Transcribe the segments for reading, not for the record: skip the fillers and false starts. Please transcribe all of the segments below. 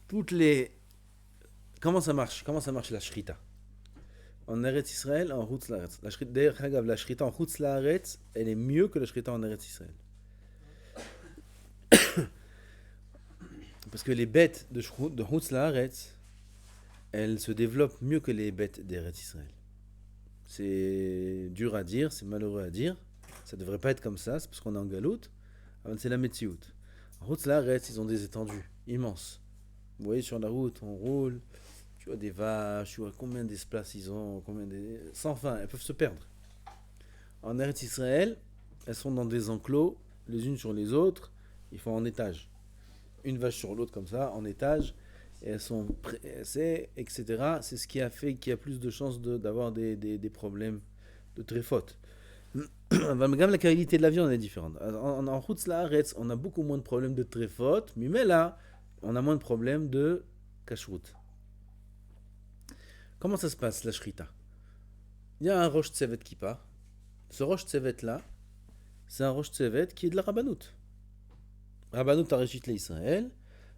toutes les... Comment ça marche la shrita? En Eretz Israël, en Chutz Laaretz. La shrita en Chutz Laaretz, elle est mieux que la shrita en Eretz Israël. Parce que les bêtes de Chutz Laaretz, elles se développent mieux que les bêtes d'Eretz Israël. C'est dur à dire, c'est malheureux à dire. Ça devrait pas être comme ça, c'est parce qu'on est en galoute. C'est la Metsiout. En Chutz Laaretz, ils ont des étendues immenses. Vous voyez, sur la route, on roule. Tu vois des vaches, tu vois combien d'espace ils ont, sans fin, elles peuvent se perdre. En Eretz Israël, elles sont dans des enclos, les unes sur les autres, ils font en étage. Une vache sur l'autre comme ça, en étage, et elles sont pressées, etc. C'est ce qui a fait qu'il y a plus de chances d'avoir des problèmes de tréfote. Même la qualité de la viande est différente. En Chutz Laaretz, on a beaucoup moins de problèmes de tréfote, mais là, on a moins de problèmes de kashrut. Comment ça se passe la shrita? Il y a un rosh tsevet qui part. Ce rosh tsevet là, c'est un rosh tsevet qui est de la rabbanout. Rabbanout Areshit l'Israël,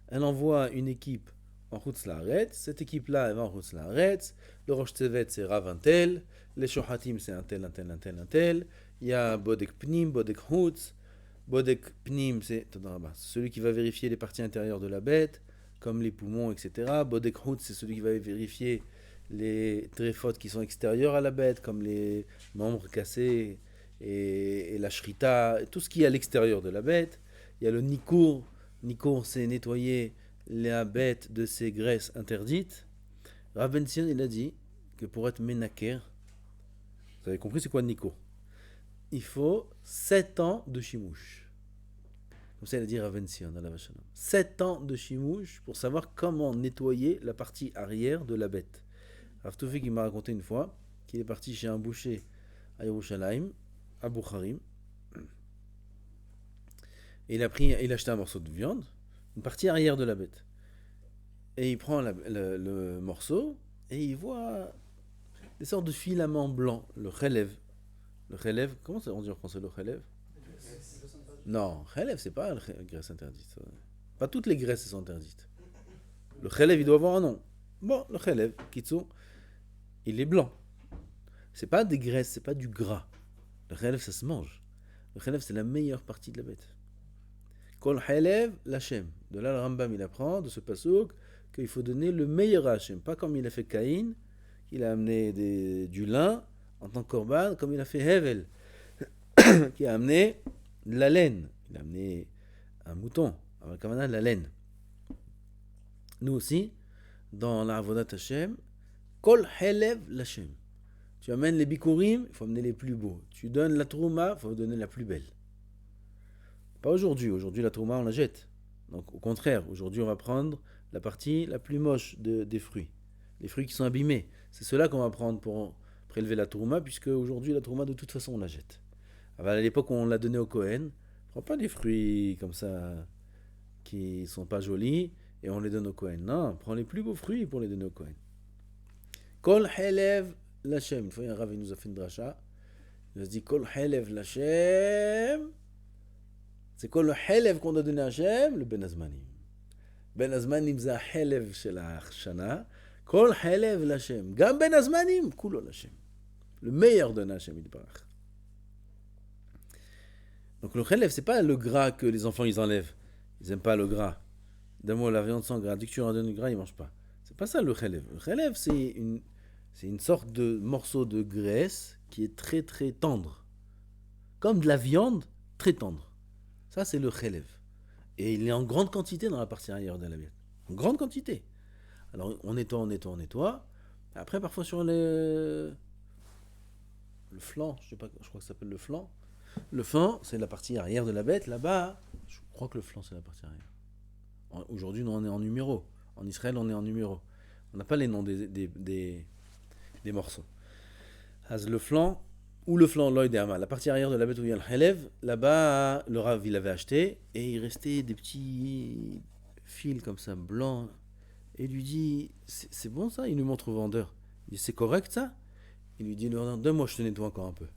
elle envoie une équipe en Chutz Laaretz. Cette équipe là, elle va en Chutz Laaretz. Le rosh tsevet c'est Rav un tel, les shohatim c'est un tel, un tel, un tel, un tel. Il y a Bodek Pnim, Bodek Chutz. Bodek Pnim c'est celui qui va vérifier les parties intérieures de la bête, comme les poumons, etc. Bodek Chutz c'est celui qui va vérifier les tréfotes qui sont extérieures à la bête, comme les membres cassés et la shrita, tout ce qui est à l'extérieur de la bête. Il y a le nikour. Nikour, c'est nettoyer la bête de ses graisses interdites. Rav Ben Sion, il a dit que pour être menaker, vous avez compris c'est quoi le nikour? Il faut 7 ans de chimouche. Comme ça, il a dit Rav Ben Sion dans la vache. 7 ans de chimouche pour savoir comment nettoyer la partie arrière de la bête. Rav Toufik il m'a raconté une fois qu'il est parti chez un boucher à Yerushalayim, à Boucharim. Et il a acheté un morceau de viande, une partie arrière de la bête. Et il prend le morceau et il voit des sortes de filaments blancs, le chelev. Le chelev, comment on dit en français le chelev? Non, chelev c'est pas la graisse interdite. Pas toutes les graisses sont interdites. Le chelev il doit avoir un nom. Bon, le chelev, kitsu, il est blanc. C'est pas des graisses, c'est pas du gras. Le chelev ça se mange. Le chelev c'est la meilleure partie de la bête. Kol chelev l'Hachem. De là le Rambam il apprend de ce pasouk qu'il faut donner le meilleur à Hachem. Pas comme il a fait Caïn, qu'il a amené du lin en tant que korban, comme il a fait Hevel, qui a amené de la laine. Il a amené un mouton, avec de la laine. Nous aussi, dans la Avodat Hashem, Kol chelev l'Hachem. Tu amènes les bikurim, il faut amener les plus beaux. Tu donnes la trouma, il faut donner la plus belle. Pas aujourd'hui. Aujourd'hui, la trouma, on la jette. Donc, au contraire, aujourd'hui, on va prendre la partie la plus moche des fruits. Les fruits qui sont abîmés. C'est cela qu'on va prendre pour prélever la trouma, puisque aujourd'hui, la trouma, de toute façon, on la jette. Alors, à l'époque où on l'a donnée au Kohen, on prend pas des fruits comme ça qui sont pas jolis et on les donne au Kohen. Non, on prend les plus beaux fruits pour les donner au Kohen. Kol chelev l'Hachem. Une fois, un Rav nous a fait une dracha. Il a dit Kol chelev l'Hachem. C'est quoi le chelev qu'on a donné à Hachem? Le Ben Azmanim. Ben Azmanim c'est le chelev של השנה. כל chelev l'Hachem. גם Ben Azmanim, כולו l'Hachem. Le meilleur de Hachem Yitbarach. Donc le chelev, c'est pas le gras que les enfants ils enlèvent. Ils aiment pas le gras. Donne-moi la viande sans gras. Dès que tu leur donnes du gras, ils mangent pas. C'est pas ça le chelev. Le chelev, c'est une sorte de morceau de graisse qui est très très tendre. Comme de la viande très tendre. Ça, c'est le chelev. Et il est en grande quantité dans la partie arrière de la bête. En grande quantité. Alors, on nettoie. Après, parfois sur le flanc, je crois que ça s'appelle le flanc. Le flanc, c'est la partie arrière de la bête. Là-bas, je crois que le flanc, c'est la partie arrière. Aujourd'hui, nous, on est en numéro. En Israël, on est en numéro. On n'a pas les noms des morceaux. Le flanc, ou le flanc Lloyd et Hama, la partie arrière de la bête où il y a le chelev, là-bas, le Rav, il avait acheté, et il restait des petits fils comme ça, blancs. Et il lui dit, c'est bon ça? Il lui montre au vendeur. Il dit, c'est correct ça? Il lui dit, le vendeur, donne-moi, je te nettoie encore un peu.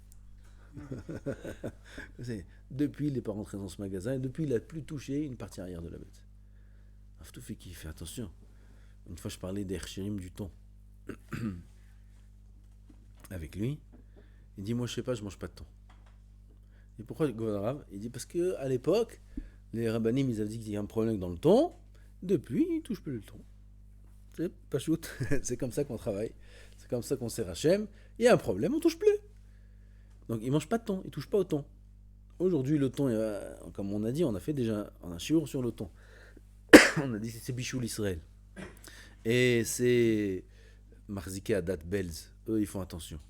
Depuis, il n'est pas rentré dans ce magasin, et depuis, il n'a plus touché une partie arrière de la bête. tout fait qui fait attention. Une fois, je parlais des Hershirim du thon avec lui. Il dit, moi, je sais pas, je mange pas de thon. Et pourquoi le Rav? Il dit, parce que à l'époque, les rabbinim, ils avaient dit qu'il y a un problème dans le thon. Depuis, ils touchent plus le thon. C'est pas shoot. C'est comme ça qu'on travaille. C'est comme ça qu'on sert Hachem. Il y a un problème, on touche plus. Donc, ils mangent pas de thon, ils touchent pas au thon. Aujourd'hui, le thon, comme on a dit, on a fait déjà un shiur sur le thon. On a dit c'est Bichoul Israël. Et c'est Marzike Adat Belz. Eux, ils font attention.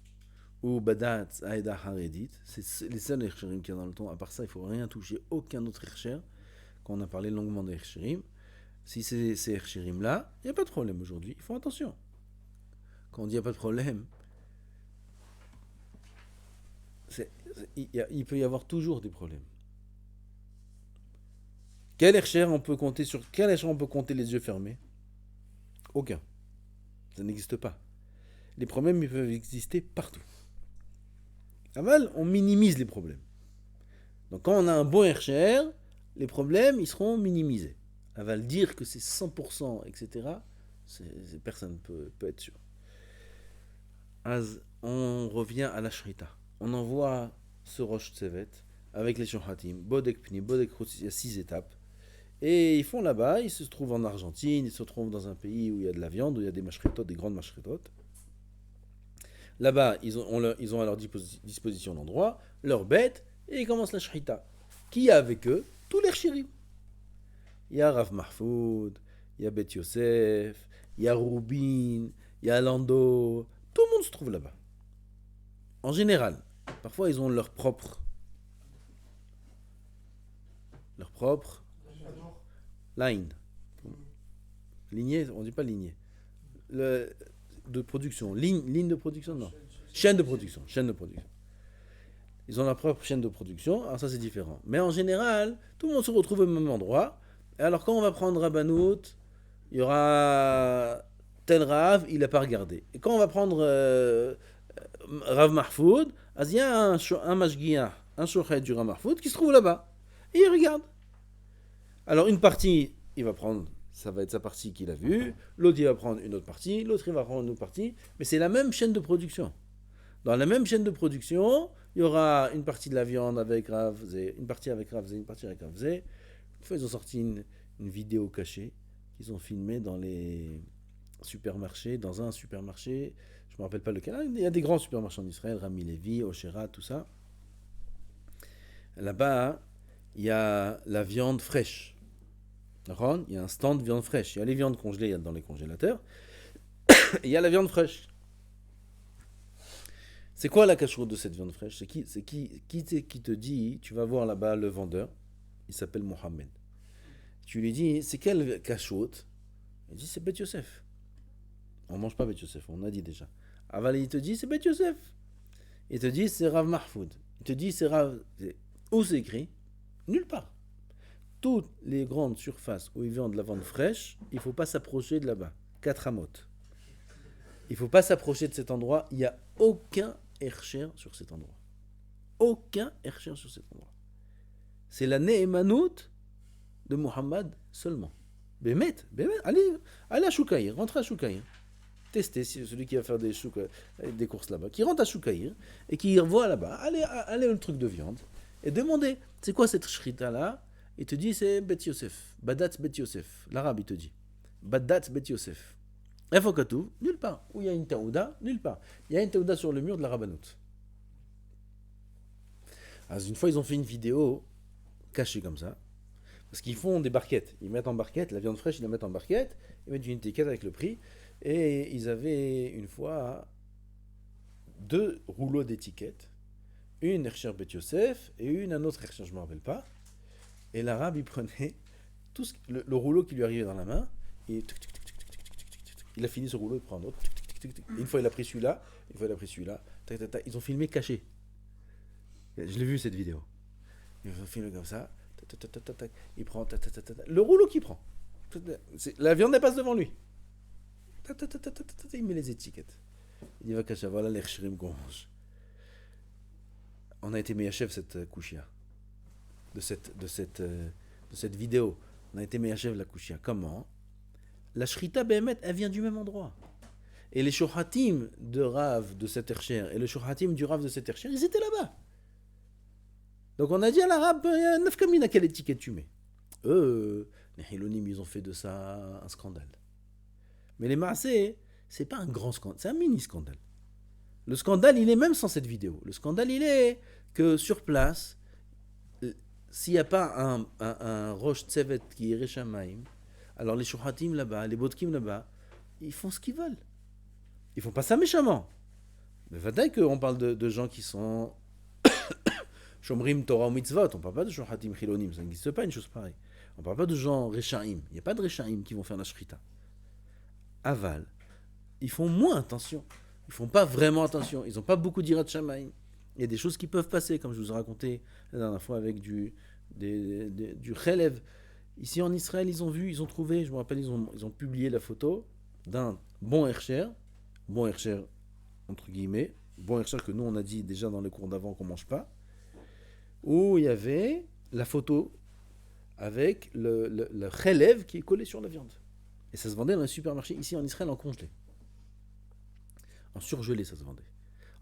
Ou Badat Aeda Haredit. C'est les seuls Hersherim qu'il y a dans le thon. À part ça, il ne faut rien toucher, aucun autre Hersher. Quand on a parlé longuement des Hersherim. Si c'est ces Hersherim-là, il n'y a pas de problème aujourd'hui. Ils font attention. Quand on dit il n'y a pas de problème, il peut y avoir toujours des problèmes. Quel Hersher on peut compter sur quel Hersher on peut compter les yeux fermés? Aucun. Ça n'existe pas. Les problèmes, ils peuvent exister partout. Aval, on minimise les problèmes. Donc quand on a un bon Hersher, les problèmes, ils seront minimisés. Aval, dire que c'est 100%, etc., personne ne peut être sûr. On revient à la Shrita. On envoie ce Rosh Tsevet avec les Shohatim, Bodek Pni, Bodek Chutz, il y a 6 étapes. Et ils font là-bas, ils se trouvent en Argentine, ils se trouvent dans un pays où il y a de la viande, où il y a des mashritot, des grandes mashritot. Là-bas, ils ont à leur disposition l'endroit, leurs bêtes, et ils commencent la shrita. Qui y a avec eux? Tous les chirim. Il y a Rav Mahfoud, il y a Bet Yosef, il y a Rubin, il y a Lando. Tout le monde se trouve là-bas. En général. Parfois, ils ont leur propre line. Lignée, on dit pas lignée. De production. Ligne de production, non. Chaîne de production. Ils ont leur propre chaîne de production, alors ça c'est différent. Mais en général, tout le monde se retrouve au même endroit. Et alors quand on va prendre Rabbanout, il y aura tel Rav, il n'a pas regardé. Et quand on va prendre Rav Mahfoud, il y a un Mashgiach, un Shochet du Rav Mahfoud qui se trouve là-bas. Et il regarde. Alors une partie, il va prendre, ça va être sa partie qu'il a vue, l'autre il va prendre une autre partie, l'autre il va prendre une autre partie, mais c'est la même chaîne de production. Dans la même chaîne de production, il y aura une partie de la viande avec Rav Zé, une partie avec Rav Zé, une partie avec Rav Zé. Une fois, ils ont sorti une vidéo cachée qu'ils ont filmée dans les supermarchés, dans un supermarché, je ne me rappelle pas lequel, il y a des grands supermarchés en Israël, Rami Levi, Oshera, tout ça. Là-bas, il y a la viande fraîche. Il y a un stand de viande fraîche. Il y a les viandes congelées dans les congélateurs. Et il y a la viande fraîche. C'est quoi la cacheroute de cette viande fraîche? C'est qui te dit, tu vas voir là-bas le vendeur, il s'appelle Mohamed. Tu lui dis, c'est quelle cacheroute? Il dit, c'est Bet Yosef. On ne mange pas Bet Yosef, on a dit déjà. Aval, il te dit, c'est Bet Yosef. Il te dit, c'est Rav Mahfoud. Il te dit, c'est Rav... Où c'est écrit? Nulle part. Toutes les grandes surfaces où ils vendent de la viande fraîche, il ne faut pas s'approcher de là-bas. 4 amotes. Il ne faut pas s'approcher de cet endroit. Il n'y a aucun Hersher sur cet endroit. Aucun Hersher sur cet endroit. C'est la Ne'emanout de Muhammad seulement. Bémet, allez à Choukaïr, rentrez à Choukaïr. Testez celui qui va faire des courses là-bas, qui rentre à Choukaïr et qui revoit là-bas, allez le truc de viande et demandez, c'est quoi cette shrita-là? Il te dit, c'est Bet Yosef, Badat Bet Yosef. L'arabe, il te dit, Badat Bet Yosef. Efokatou, nulle part. Où il y a une taouda, nulle part. Il y a une taouda sur le mur de la Rabbanout. Alors, une fois, ils ont fait une vidéo cachée comme ça. Parce qu'ils font des barquettes. Ils mettent en barquette, la viande fraîche, ils la mettent en barquette. Ils mettent une étiquette avec le prix. Et ils avaient une fois 2 rouleaux d'étiquettes. Une Hersher Bet Yosef et une un autre Hersher, je ne me rappelle pas. Et l'arabe, il prenait tout le rouleau qui lui arrivait dans la main. Et il a fini ce rouleau, il prend un autre. Une fois, il a pris celui-là. Une fois, il a pris celui-là. Ils ont filmé caché. Je l'ai vu, cette vidéo. Ils ont filmé comme ça. Il prend le rouleau qu'il prend. La viande, elle passe devant lui. Il met les étiquettes. Il dit, va cacher, voilà les chrim qu'on mange. On a été meilleur chef cette couchia. De cette vidéo. On a été Meyachev la Kushia. Comment? La Shrita Behemet, elle vient du même endroit. Et les Shohatim de Rav de cet Ercher et les Shohatim du Rav de cet Ercher, ils étaient là-bas. Donc on a dit à l'arabe, il y a 9 kamines, à quelle étiquette tu mets? Eux, les Hilonim, ils ont fait de ça un scandale. Mais les Maasé, c'est pas un grand scandale, c'est un mini scandale. Le scandale, il est même sans cette vidéo. Le scandale, il est que sur place, s'il n'y a pas un Rosh Tzevet qui est Reshamaim, alors les Shohatim là-bas, les Bodkim là-bas, ils font ce qu'ils veulent. Ils font pas ça méchamment. Mais peut-être qu'on parle de gens qui sont Shomrim Torah ou Mitzvot. On parle pas de Shohatim Chilonim. Ça n'existe pas une chose pareille. On parle pas de gens Rechaim. Il n'y a pas de Rechaim qui vont faire la Shrita. Aval, ils font moins attention. Ils font pas vraiment attention. Ils n'ont pas beaucoup d'Irat Shamaim. Il y a des choses qui peuvent passer, comme je vous ai raconté la dernière fois avec du Chelev. Ici en Israël, ils ont trouvé, je me rappelle, ils ont publié la photo d'un bon Hercher entre guillemets, bon Hercher que nous on a dit déjà dans les cours d'avant qu'on mange pas, où il y avait la photo avec le Chelev qui est collé sur la viande. Et ça se vendait dans les supermarchés ici en Israël en congelé. En surgelé, ça se vendait.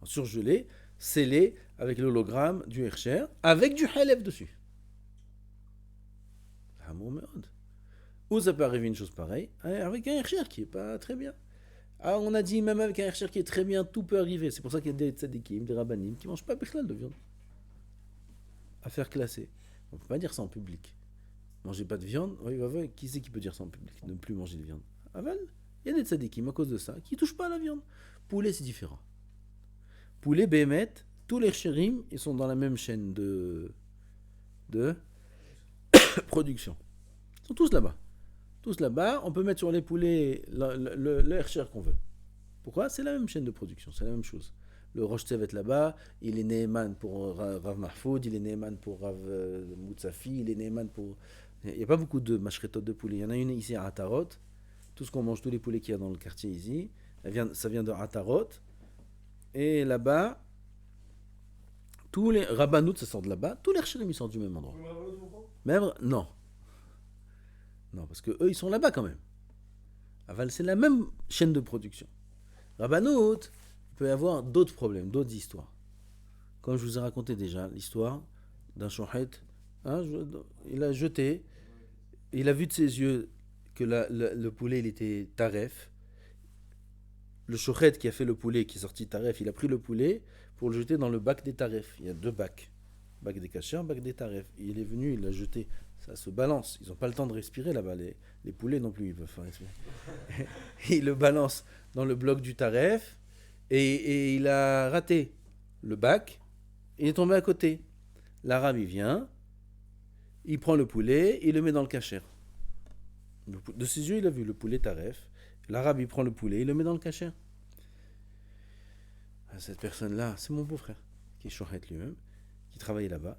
En surgelé, scellé avec l'hologramme du Hercher, avec du Chelev dessus. Où ça peut arriver une chose pareille, avec un Hercher qui est pas très bien. Ah, on a dit même avec un Hercher qui est très bien, tout peut arriver. C'est pour ça qu'il y a des tzadikim, des rabbanim qui mangent pas bichlal de viande. Affaire classée. On peut pas dire ça en public. Mangez pas de viande, oui, qui c'est qui peut dire ça en public? Ne plus manger de viande. Aval, il y a des tzadikim à cause de ça qui touchent pas à la viande. Poulet, c'est différent. Poulet, bémet, tous les Hercherim, ils sont dans la même chaîne de production. Ils sont tous là-bas. Tous là-bas, on peut mettre sur les poulets le Hercher qu'on veut. Pourquoi? C'est la même chaîne de production, c'est la même chose. Le Rosh Tzevet là-bas, il est Neeman pour Rav Mahfoud, il est Neeman pour Rav Moutsafi, il est Neeman pour... Il n'y a pas beaucoup de mashretot de poulet. Il y en a une ici à Atarot. Tout ce qu'on mange, tous les poulets qu'il y a dans le quartier ici, ça vient de Atarot. Et là-bas, tous les Rabbanout, ça sort de là-bas. Tous les Hercherim, ils sortent du même endroit. Même, non. Non, parce que eux, ils sont là-bas quand même. Aval, c'est la même chaîne de production. Rabbanout, il peut y avoir d'autres problèmes, d'autres histoires. Comme je vous ai raconté déjà, l'histoire d'un shochet. Il a jeté, il a vu de ses yeux que le poulet, il était taref. Le shochet qui a fait le poulet, qui est sorti taref, il a pris le poulet pour le jeter dans le bac des tarefs. Il y a 2 bacs. Bac des cachers, bac des tarefs. Il est venu, il l'a jeté. Ça se balance. Ils n'ont pas le temps de respirer là-bas. Les poulets non plus, ils peuvent pas respirer. Il le balance dans le bloc du taref et il a raté le bac. Il est tombé à côté. L'arabe, il vient, il prend le poulet, il le met dans le cacher. De ses yeux, il a vu le poulet taref. L'arabe, il prend le poulet, il le met dans le cacher. Cette personne-là, c'est mon beau-frère, qui est shochet lui-même, qui travaillait là-bas.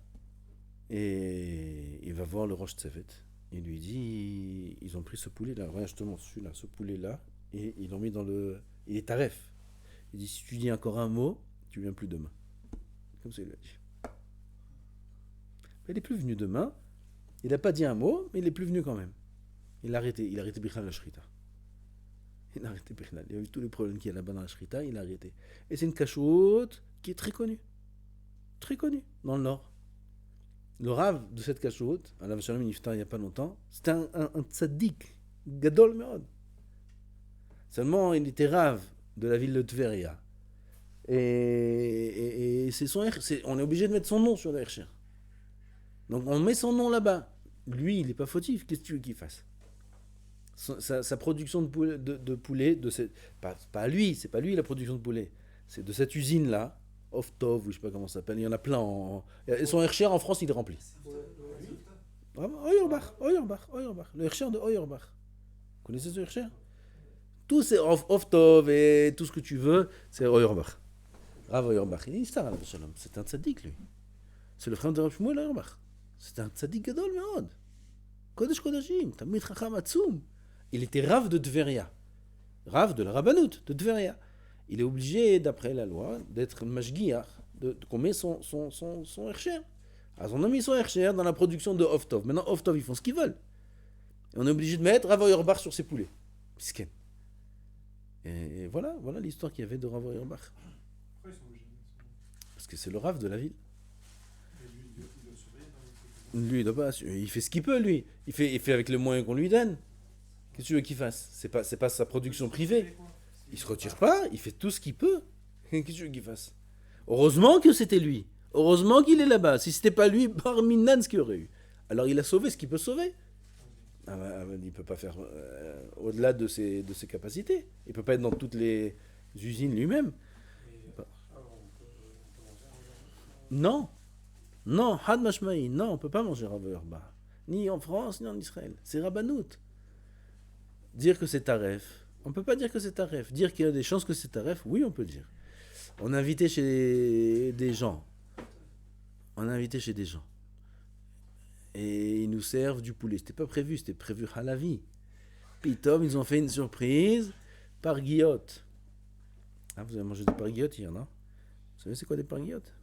Et il va voir le Rosh Tzevet. Il lui dit, ils ont pris ce poulet-là, regarde justement celui-là, ce poulet-là, et ils l'ont mis dans le... Il est taref. Il dit, si tu dis encore un mot, tu viens plus demain. Comme ça, il lui a dit. Mais il est plus venu demain. Il n'a pas dit un mot, mais il est plus venu quand même. Il a arrêté Bichlal la Shrita. Il a arrêté Bichlal. Il a vu tous les problèmes qu'il y a là-bas dans la Shrita, il a arrêté. Et c'est une cachoute qui est très connue. Très connue, dans le Nord. Le Rav de cette cachoute, à la Shalom Niftar il n'y a pas longtemps, c'était un tzaddik, gadol meod. Seulement, il était Rav de la ville de Tveria. Et c'est on est obligé de mettre son nom sur le Hercher. Donc on met son nom là-bas. Lui, il n'est pas fautif. Qu'est-ce que tu veux qu'il fasse? Sa production de poulet, pas lui, c'est pas lui la production de poulet. C'est de cette usine-là, Oftov, ou je sais pas comment ça s'appelle. Il y en a plein. Et son Hercher en France, il est rempli. Oyurbach. Le Hercher de Oyurbach. Vous connaissez ce Hercher? Tout c'est Oftov et tout ce que tu veux, c'est Oyurbach. Rav Oyurbach. Il est star à la Shalom. C'est un tzaddik, lui. C'est le frère de Rav Shmuel Oyurbach. C'est un tzaddik gadol meod. Kodesh Kodashim, Tamid Chacham Atzum. Il était Rav de Tveria. Rav de la Rabbanout de Tveria. Il est obligé, d'après la loi, d'être mashgiach, qu'on met son Hercher. Alors on a mis son Hercher dans la production de Oftov. Maintenant, Oftov, ils font ce qu'ils veulent. Et on est obligé de mettre Rav Auerbach sur ses poulets. Misken. Et voilà l'histoire qu'il y avait de Rav Auerbach. Pourquoi ils sont obligés? Parce que c'est le Rav de la ville. Et lui, il doit surveiller dans les trucs. Lui, il doit pas, il fait ce qu'il peut, lui. Il fait avec les moyens qu'on lui donne. Qu'est-ce que tu veux qu'il fasse? C'est pas sa production privée. Il se retire pas, il fait tout ce qu'il peut. Qu'est-ce que tu veux qu'il fasse? Heureusement que c'était lui. Heureusement qu'il est là-bas. Si c'était pas lui, parmi Nan, ce qu'il y aurait eu. Alors il a sauvé ce qu'il peut sauver. Il peut pas faire au-delà de ses capacités. Il peut pas être dans toutes les usines lui-même. Non. Non, Had Mashmaï. Non, on peut pas manger Rav Auerbach. Ni en France, ni en Israël. C'est Rabbanout. Dire que c'est taref. On peut pas dire que c'est taref. Dire qu'il y a des chances que c'est taref, oui, on peut dire. On a invité chez des gens. Et ils nous servent du poulet. C'était pas prévu, c'était prévu à la vie. Puis Tom, ils ont fait une surprise par guillotte. Ah, vous avez mangé des parguillottes hier, non? Vous savez c'est quoi des parguillottes?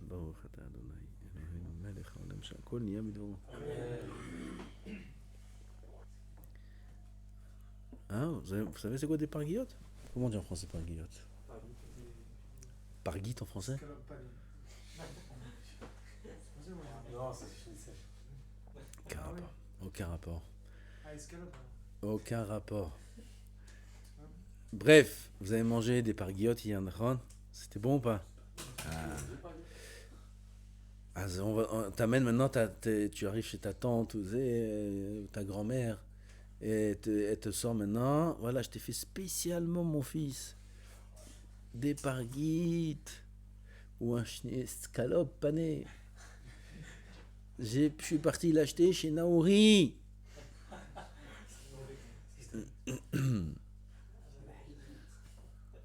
Hein, vous savez c'est quoi des parguillottes? Comment on dit en français parguillottes? Parguite en français? Non, c'est français. Aucun rapport. Ah, escalope. Aucun rapport. Bref, vous avez mangé des parguillottes hier, Nahon? C'était bon ou pas? On t'amène maintenant, tu arrives chez ta tante ou ta grand-mère et elle te sort maintenant. Voilà, je t'ai fait spécialement, mon fils, des parguites ou un escalope pané. Je suis parti l'acheter chez Naouri.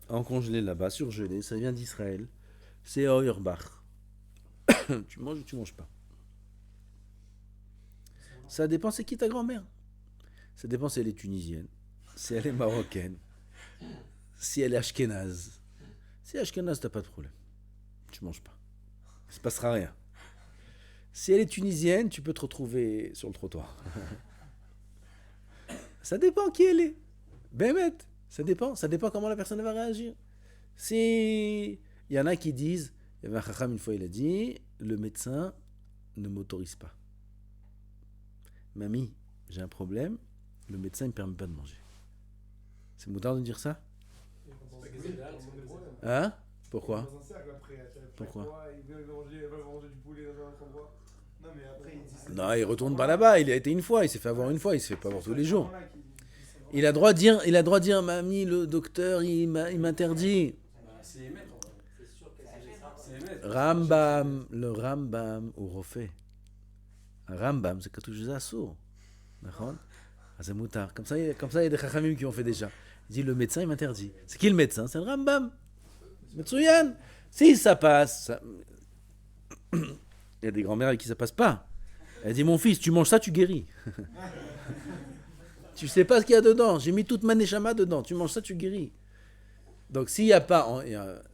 En congelé là-bas, surgelé, ça vient d'Israël. C'est Auerbach. Tu manges ou tu manges pas? Ça dépend, c'est qui ta grand-mère? Ça dépend si elle est tunisienne, si elle est marocaine, si elle est ashkénaze. Si ashkénaze, t'as pas de problème. Tu manges pas. Il se passera rien. Si elle est tunisienne, tu peux te retrouver sur le trottoir. Ça dépend qui elle est. Bémet, ça dépend comment la personne va réagir. Si il y en a qui disent, il y avait un chacham une fois, il a dit, le médecin ne m'autorise pas. Mamie, j'ai un problème, le médecin ne me permet pas de manger. C'est moutard de dire ça? Hein? Pourquoi? Pourquoi? Ils veulent manger du poulet dans un autre endroit. Non, mais après, ils disent. Non, il retourne pas là-bas, il a été une fois, il s'est fait avoir une fois, il se fait pas avoir tous les jours. Il a droit de dire, mamie, le docteur, il m'interdit. C'est émettre, c'est sûr que c'est émettre. Rambam, le Rambam, ou refait. Un Rambam, c'est quelque chose d'assourd. D'accord? C'est moutard. Comme ça, il y a des chachamim qui ont fait déjà. Il dit, le médecin, il m'interdit. C'est qui le médecin? C'est le Rambam. Metsuyan. Si ça passe, il y a des grands-mères avec qui ça passe pas. Elle dit, mon fils, tu manges ça, tu guéris. Tu sais pas ce qu'il y a dedans. J'ai mis toute ma neshama dedans. Tu manges ça, tu guéris. Donc s'il n'y a pas,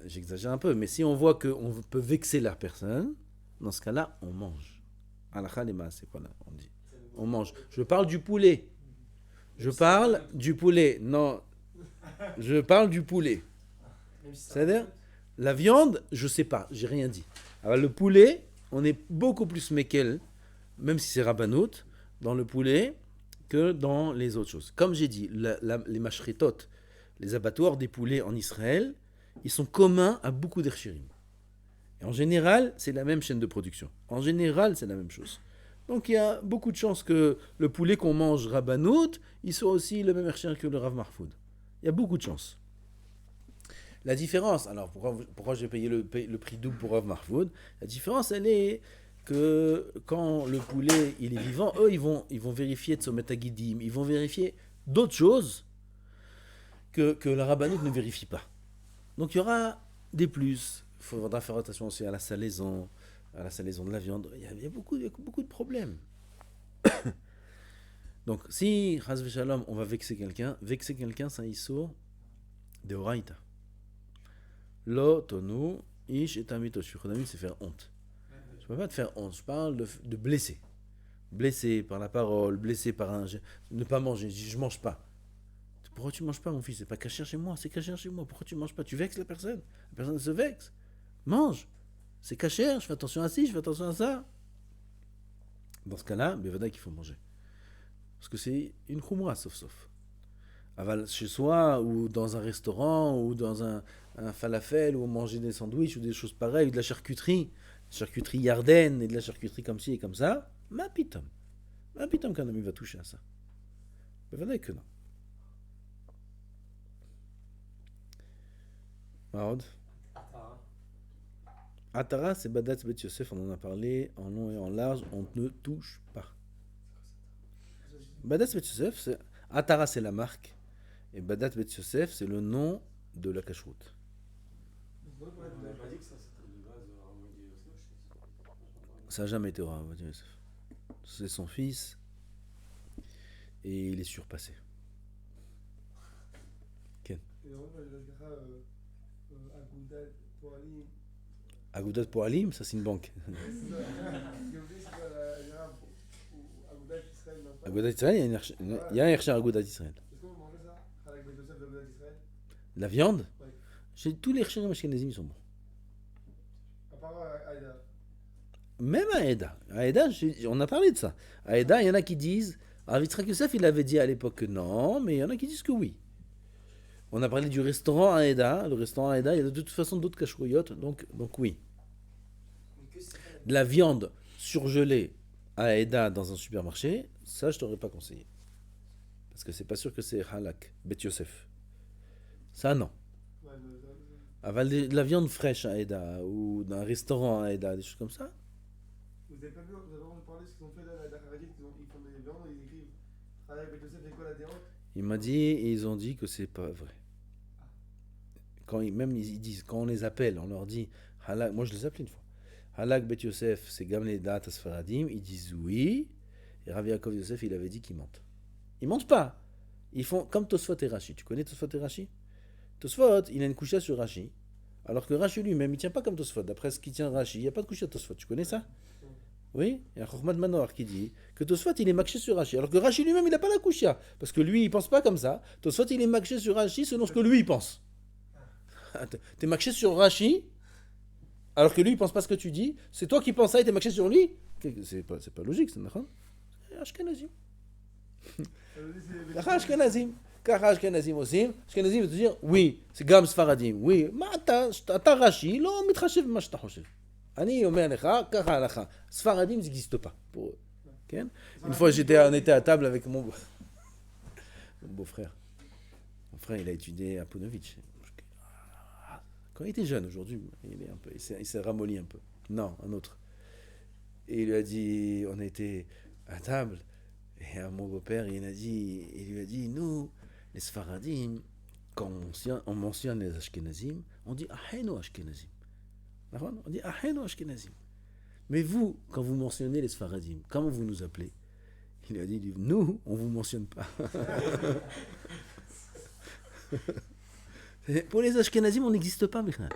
j'exagère un peu, mais si on voit qu'on peut vexer la personne, dans ce cas-là, on mange. Alakha lema, c'est quoi là? On dit. On mange. Je parle du poulet. Non, je parle du poulet. C'est-à-dire, la viande, je sais pas, j'ai rien dit. Alors le poulet, on est beaucoup plus mékel, même si c'est rabbanout, dans le poulet que dans les autres choses. Comme j'ai dit, les mashritot, les abattoirs des poulets en Israël, ils sont communs à beaucoup d'Herchirim. Et en général, c'est la même chaîne de production. En général, c'est la même chose. Donc il y a beaucoup de chances que le poulet qu'on mange rabbanout, il soit aussi le même Herchir que le Rav Mahfoud. Il y a beaucoup de chances. La différence, alors pourquoi j'ai payé le prix double pour Rav Mahfoud? La différence, elle est que quand le poulet il est vivant, eux ils vont vérifier Tzomet Hagidim, ils vont vérifier d'autres choses que la rabbanout ne vérifie pas. Donc il y aura des plus. Il faudra faire attention aussi à la salaison de la viande. Il y a beaucoup de problèmes. Donc si Chas v'Shalom on va vexer quelqu'un, c'est un issur de Oraïta. Lo tonu ish et amito. C'est faire honte. Je ne peux pas te faire honte, je parle de blesser. blessé par la parole, blessé par ne pas manger. Je dis, je mange pas. Pourquoi tu manges pas, mon fils? C'est pas cachère chez moi, c'est cachère chez moi. Pourquoi tu manges pas? Tu vexes la personne. La personne se vexe. Mange. C'est cachère, je fais attention à ci, je fais attention à ça. Dans ce cas-là, Bevada qu'il faut manger. Parce que c'est une khumra, sauf. Aval, chez soi, ou dans un restaurant, ou dans un falafel, ou manger des sandwichs, ou des choses pareilles, ou de la charcuterie yardaine, et de la charcuterie comme ci et comme ça, ma pitom qu'un ami va toucher à ça. Bevada que non. Maud. Atara, c'est Badatz Bet Yosef, on en a parlé en long et en large, on ne touche pas. Badatz Bet Yosef, c'est... Atara, c'est la marque, et Badatz Bet Yosef, c'est le nom de la cacheroute. On n'a pas dit que ça c'était de base Ramoudi Yosef. Ça n'a jamais été Ramoudi Yosef. C'est son fils, et il est surpassé. Ken. Et donc, je vais Agoudat pour Alim, ça c'est une banque. Agoudat Israël, il y a un Hercher Agoudat Israël. Est-ce qu'on peut manger ça? Avec le Joseph d'Agoudat Israël? La viande, Oui. chez tous les Hercherim Ashkenazim, ils sont bons. À part Aïda. Même à Aïda. On a parlé de ça. À Aïda, il y en a qui disent. Rav Yitzhak Yosef, il avait dit à l'époque que non, mais il y en a qui disent que oui. On a parlé du restaurant à Aïda. Le restaurant à Aïda, il y a de toute façon d'autres cacherouillottes, donc oui. De la viande surgelée à Aïda dans un supermarché, ça je t'aurais pas conseillé. Parce que c'est pas sûr que c'est halak, Bet Yosef. Ça non. Ouais, Aval de la viande fraîche à Aïda ou d'un restaurant à Aïda, des choses comme ça. vous avez pas vu, vous avez entendu parler de ce qu'ils ont fait là, la Haradit, ils font des viandes, ils écrivent avec Joseph et quoi la déante? Il m'a dit, et ils ont dit que c'est pas vrai. Même ils disent, quand on les appelle, on leur dit, halak, moi je les appelle une fois. Halak Bet Yosef, c'est Gamle Dat Asfaradim, ils disent oui. Et Rav Yaakov Yosef, il avait dit qu'ils mentent. Ils mentent pas. Ils font comme Tosfot et Rashi. Tu connais Tosfot et Rashi? Tosfot, il a une coucha sur Rashi. Alors que Rashi lui-même, il tient pas comme Tosfot. D'après ce qui tient Rashi, il n'y a pas de coucha Tosfot. Tu connais ça? Oui, il y a Chokhmat Manoar qui dit que Tosfot il est makché sur Rashi. Alors que Rashi lui-même, il n'a pas la coucha. Parce que lui, il pense pas comme ça. Tosfot, il est makché sur Rashi selon ce que lui, il pense. T'es makché sur Rashi, alors que lui, il pense pas ce que tu dis. C'est toi qui penses ça et t'es makché sur lui. C'est pas logique, c'est d'accord? Ashkenazim. Kach Ashkenazim. Kach Ashkenazim עושים. Ashkenazim veut dire oui, c'est גם ספרדים. Oui, מה אתה רש"י, לא מתחשב במה שאתה חושב. אני אומר לך, ככה ההלכה. ספרדים, ça n'existe pas pour eux. כן? Une fois, on était à table avec mon beau-frère. Mon frère, il a étudié à Pounovitch. Quand il était jeune, aujourd'hui, il s'est ramolli un peu. Non, un autre. Et il lui a dit, on était à table, et à mon beau-père, il lui a dit, nous, les Sfaradim, quand on mentionne les Ashkenazim, on dit Ahenu Ashkenazim. On dit Ahenu Ashkenazim. Mais vous, quand vous mentionnez les Sfaradim, comment vous nous appelez? Il lui a dit, nous, on ne vous mentionne pas. Pour les Ashkenazim, on n'existe pas, Michal.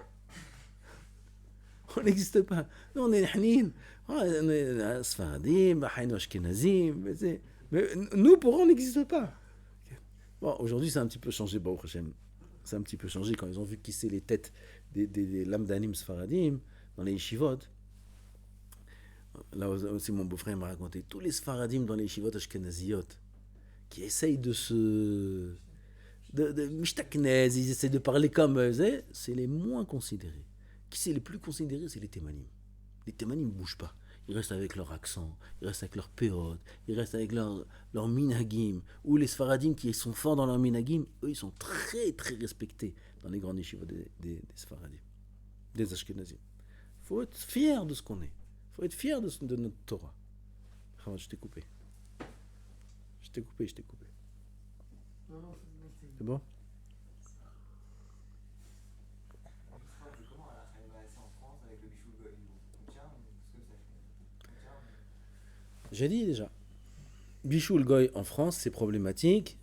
On n'existe pas. Nous, on est Hanin, on est Sfaradim, Ahenu Ashkenazim. Mais nous, pour eux, on n'existe pas. Bon, aujourd'hui, ça a un petit peu changé, Baruch Hashem. Ça a un petit peu changé quand ils ont vu qui c'est les têtes des lamdanim Sfaradim dans les yeshivot. Là aussi, mon beau-frère m'a raconté tous les Sfaradim dans les yeshivot ashkenaziyot qui essayent de se... de mishtaknez, ils essaient de parler comme eux, c'est les moins considérés. Qui c'est les plus considérés? C'est les Témanim. Les Témanim ne bougent pas. Ils restent avec leur accent, ils restent avec leur péod, ils restent avec leur minhagim. Ou les Sfaradim qui sont forts dans leur minhagim, eux ils sont très très respectés dans les grandes yeshivot des Sfaradim, des Ashkenazim. Il faut être fier de ce qu'on est. Il faut être fier de notre Torah. Ah, je t'ai coupé. Non, C'est bon? Comment elle va en France avec le bichou de Goy? On tient, parce que ça fait. J'ai dit déjà. Bichoul Goy en France, c'est problématique.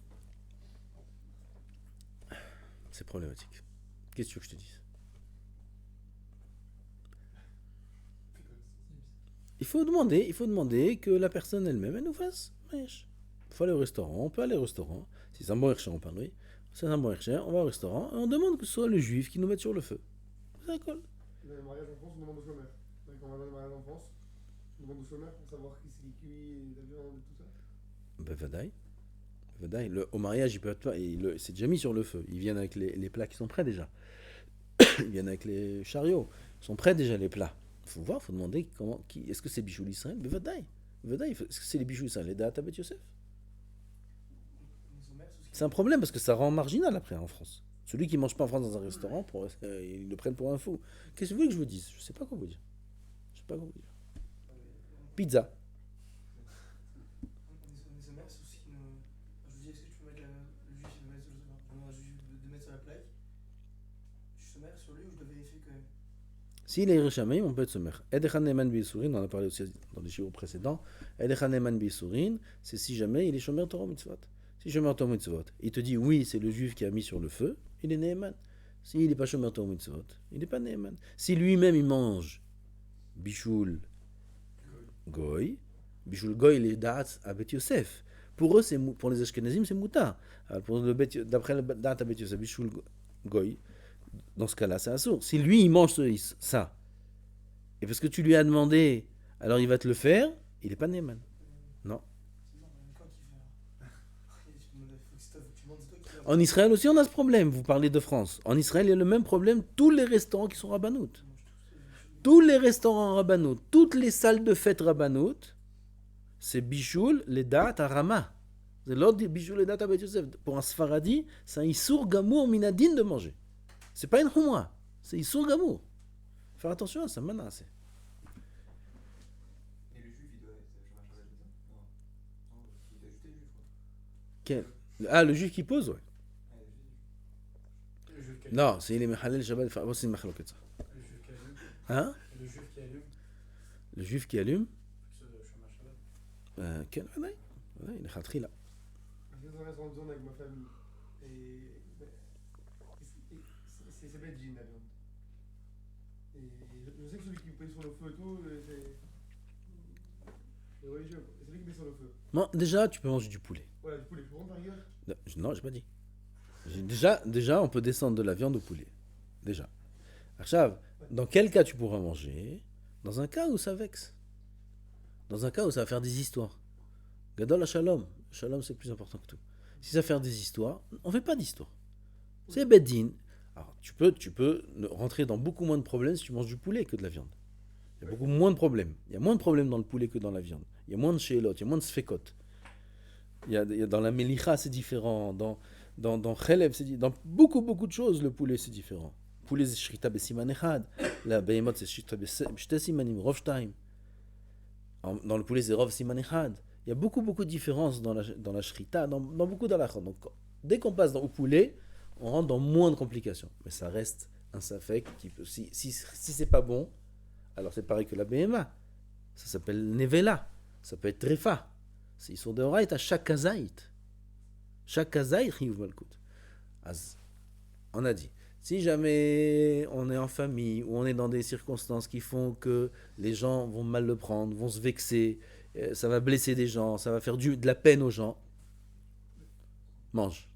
C'est problématique. Qu'est-ce que tu veux que je te dise? Il faut demander que la personne elle-même, elle nous fasse. Il faut aller au restaurant, on peut aller au restaurant. Si c'est un bon hercher, on parle, oui. Si c'est un bon hercher, on va au restaurant et on demande que ce soit le juif qui nous mette sur le feu. C'est la colle. Le mariage en France, on demande au chômeur. Quand on va dans le mariage en France, on demande au chômeur pour savoir qui c'est qui cuit, la viande et tout ça. Ben, vadaï. Au mariage, il peut être pas, c'est déjà mis sur le feu. Ils viennent avec les plats qui sont prêts déjà. Ils viennent avec les chariots. Ils sont prêts déjà les plats. Il faut voir, il faut demander est-ce que c'est bichou l'Israël? Ben, vadaï. Est-ce que c'est les bijoux Israël, les dates à Beth Yosef? C'est un problème parce que ça rend marginal après en France. Celui qui mange pas en France dans un restaurant, ils le prennent pour un fou. Qu'est-ce que vous voulez que je vous dise? Je sais pas quoi vous dire. Pizza. Les homères, c'est aussi une. Je vous dis, est-ce que tu peux mettre le juif de mettre sur la plaque? Je suis sommaire sur lui ou je dois vérifier quand même? S'il est Yerushalayim, on peut être sommaire. Edechan Neman B'Yisurin, on en a parlé aussi dans les chiffres précédents. Edechan Neman B'Yisurin, c'est si jamais il est shomer Torah Mitzvot. Si shomer Torah Mitzvot, il te dit oui, c'est le juif qui a mis sur le feu, il est Neeman. S'il n'est pas shomer Torah Mitzvot, il n'est pas Neeman. Si lui-même il mange Bichoul Goy, Bichoul Goy, il est Da'at à Beth Yosef. Pour eux, pour les Ashkenazim, c'est Mouta. D'après le Da'at à Beth Yosef, Bichoul Goy, dans ce cas-là, c'est assourd. Si lui, il mange ça, et parce que tu lui as demandé, alors il va te le faire, il n'est pas Neeman. Non. En Israël aussi, on a ce problème. Vous parlez de France. En Israël, il y a le même problème. Tous les restaurants qui sont rabbanout. Tous les restaurants rabbanout, toutes les salles de fête rabbanout, c'est bichoul, les dates à Rama. C'est l'ordre de bichoul, les dates à Beth Yosef. Pour un Sfaradi, c'est un Issour Gamour Minadine de manger. C'est pas une Humra, c'est Issour Gamour. Faire attention à ça, maintenant. Et le juif, il doit être chômage Shabbat comme ça? Non. Non, il doit ajouter juif, quoi. Quel? Ah, le juif qui pose, ouais. Ouais, le juif. Le juif qui allume. Non, c'est il est Mehalel Shabbat, c'est une machloket ça. Le juif qui allume. Hein? Le juif qui allume. Le juif qui allume? C'est le chômage Shabbat. Quel? Ouais, il est khatri là. Je suis dans en zone avec ma famille. Et c'est Bedjin la viande. Et je sais que celui qui paye sur le feu et tout, c'est religieux. C'est celui qui paye sur le feu. Bon, déjà, tu peux manger du poulet. Ouais, du coup, les plus grandes rigueur. Non, j'ai pas dit. Déjà, on peut descendre de la viande au poulet. Déjà. Achav, dans quel cas tu pourras manger? Dans un cas où ça vexe. Dans un cas où ça va faire des histoires. Gadol Shalom. Shalom, c'est plus important que tout. Si ça va faire des histoires, on fait pas d'histoire. C'est Beddin. Alors, tu peux rentrer dans beaucoup moins de problèmes si tu manges du poulet que de la viande. Il y a beaucoup moins de problèmes. Il y a moins de problèmes dans le poulet que dans la viande. Il y a moins de shéelot, il y a moins de sfekot. Il y a dans la melicha, c'est différent. Dans Chelev, c'est différent. Dans beaucoup de choses, le poulet, c'est différent. Le poulet, c'est shrita besiman echad. La behemot, c'est shrita b'shte simanim, rov shtaim. Dans le poulet, c'est rov siman echad. Il y a beaucoup de différences dans la shrita, dans beaucoup d'halachot. Donc, dès qu'on passe au poulet, on rentre dans moins de complications. Mais ça reste un safek qui peut... Si c'est pas bon, alors c'est pareil que la behema. Ça s'appelle nevela. Ça peut être trefa. Ils sont de oraït à chaque kazaït. Chaque kazaït, chiyuv malkout. On a dit, si jamais on est en famille ou on est dans des circonstances qui font que les gens vont mal le prendre, vont se vexer, ça va blesser des gens, ça va faire de la peine aux gens, mange.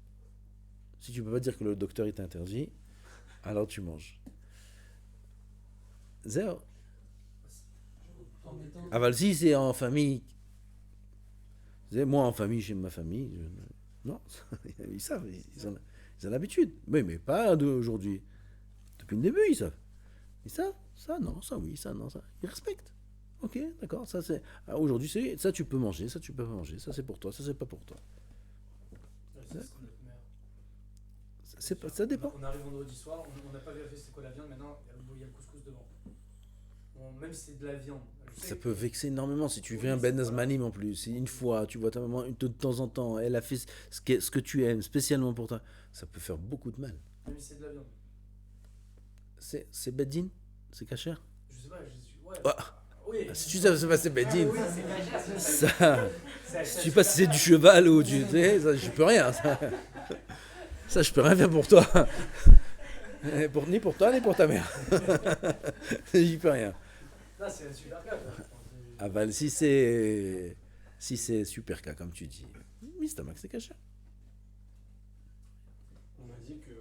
Si tu peux pas dire que le docteur est interdit, alors tu manges. Zéro. Aval, si c'est en famille, moi en famille, chez ma famille, non, ils savent, ils ont l'habitude. Mais pas d'aujourd'hui. Depuis le début, ils savent. Ils savent, ça non, ça oui, ça non, ça. Ils respectent. Ok, d'accord, ça c'est. Aujourd'hui, c'est ça tu peux manger, ça tu peux pas manger, ça c'est pour toi, ça c'est pas pour toi. Ça dépend. On arrive vendredi soir, on n'a pas vérifié c'est quoi la viande, maintenant il y a le couscous devant. Bon, même si c'est de la viande. Ça peut vexer énormément si tu viens Ben Azmanim en plus. Une fois, tu vois ta maman de temps en temps, elle a fait ce que tu aimes spécialement pour toi. Ça peut faire beaucoup de mal. Même si c'est de la viande. C'est Beddin? C'est cachère? Je sais pas, ouais. Ah. Oui. Si tu sais pas c'est Beddin, oui, c'est cachère. ça. Si tu sais pas si c'est du cheval ou du. Tu sais, ça, je peux rien. Ça, je peux rien faire pour toi. Ni pour toi, ni pour ta mère. J'y peux rien. Là, c'est un super cas. Aval, si c'est super cas, comme tu dis, Mistamak, c'est caché. On m'a dit que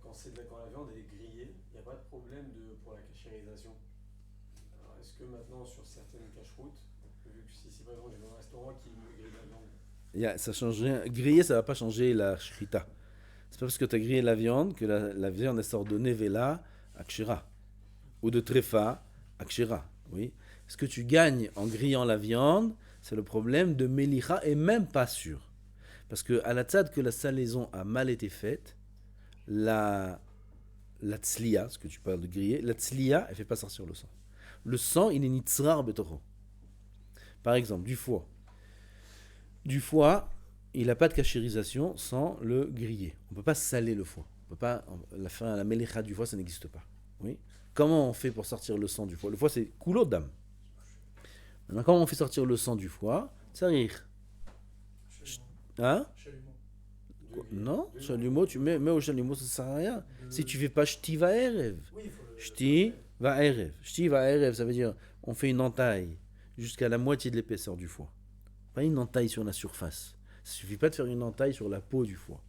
quand la viande est grillée, il n'y a pas de problème pour la cachérisation. Alors, est-ce que maintenant, sur certaines cache-routes, vu que si par exemple j'ai un restaurant qui me grille la viande, Ça change rien. Griller, ça va pas changer la shrita. C'est pas parce que tu as grillé la viande que la viande elle sort de nevela à kshira. Ou de trefa à kshira. Oui. Ce que tu gagnes en grillant la viande, c'est le problème de melicha et même pas sûr. Parce que à la tzad que la salaison a mal été faite, la tzliya, ce que tu parles de griller, la tzliya, elle fait pas sortir le sang. Le sang, il est nitzrar betoro. Par exemple, du foie. Du foie, il n'a pas de cachérisation sans le griller. On ne peut pas saler le foie. On peut pas, la melecha du foie, ça n'existe pas. Oui. Comment on fait pour sortir le sang du foie? Le foie, c'est coulo d'âme. Maintenant, comment on fait sortir le sang du foie? Tsarir. Hein? Non, chalumeau, tu mets au chalumeau, ça ne sert à rien. Si tu ne fais pas shti va erev. Shti va erev. Shti va erev, ça veut dire on fait une entaille jusqu'à la moitié de l'épaisseur du foie. Pas une entaille sur la surface. Il ne suffit pas de faire une entaille sur la peau du foie.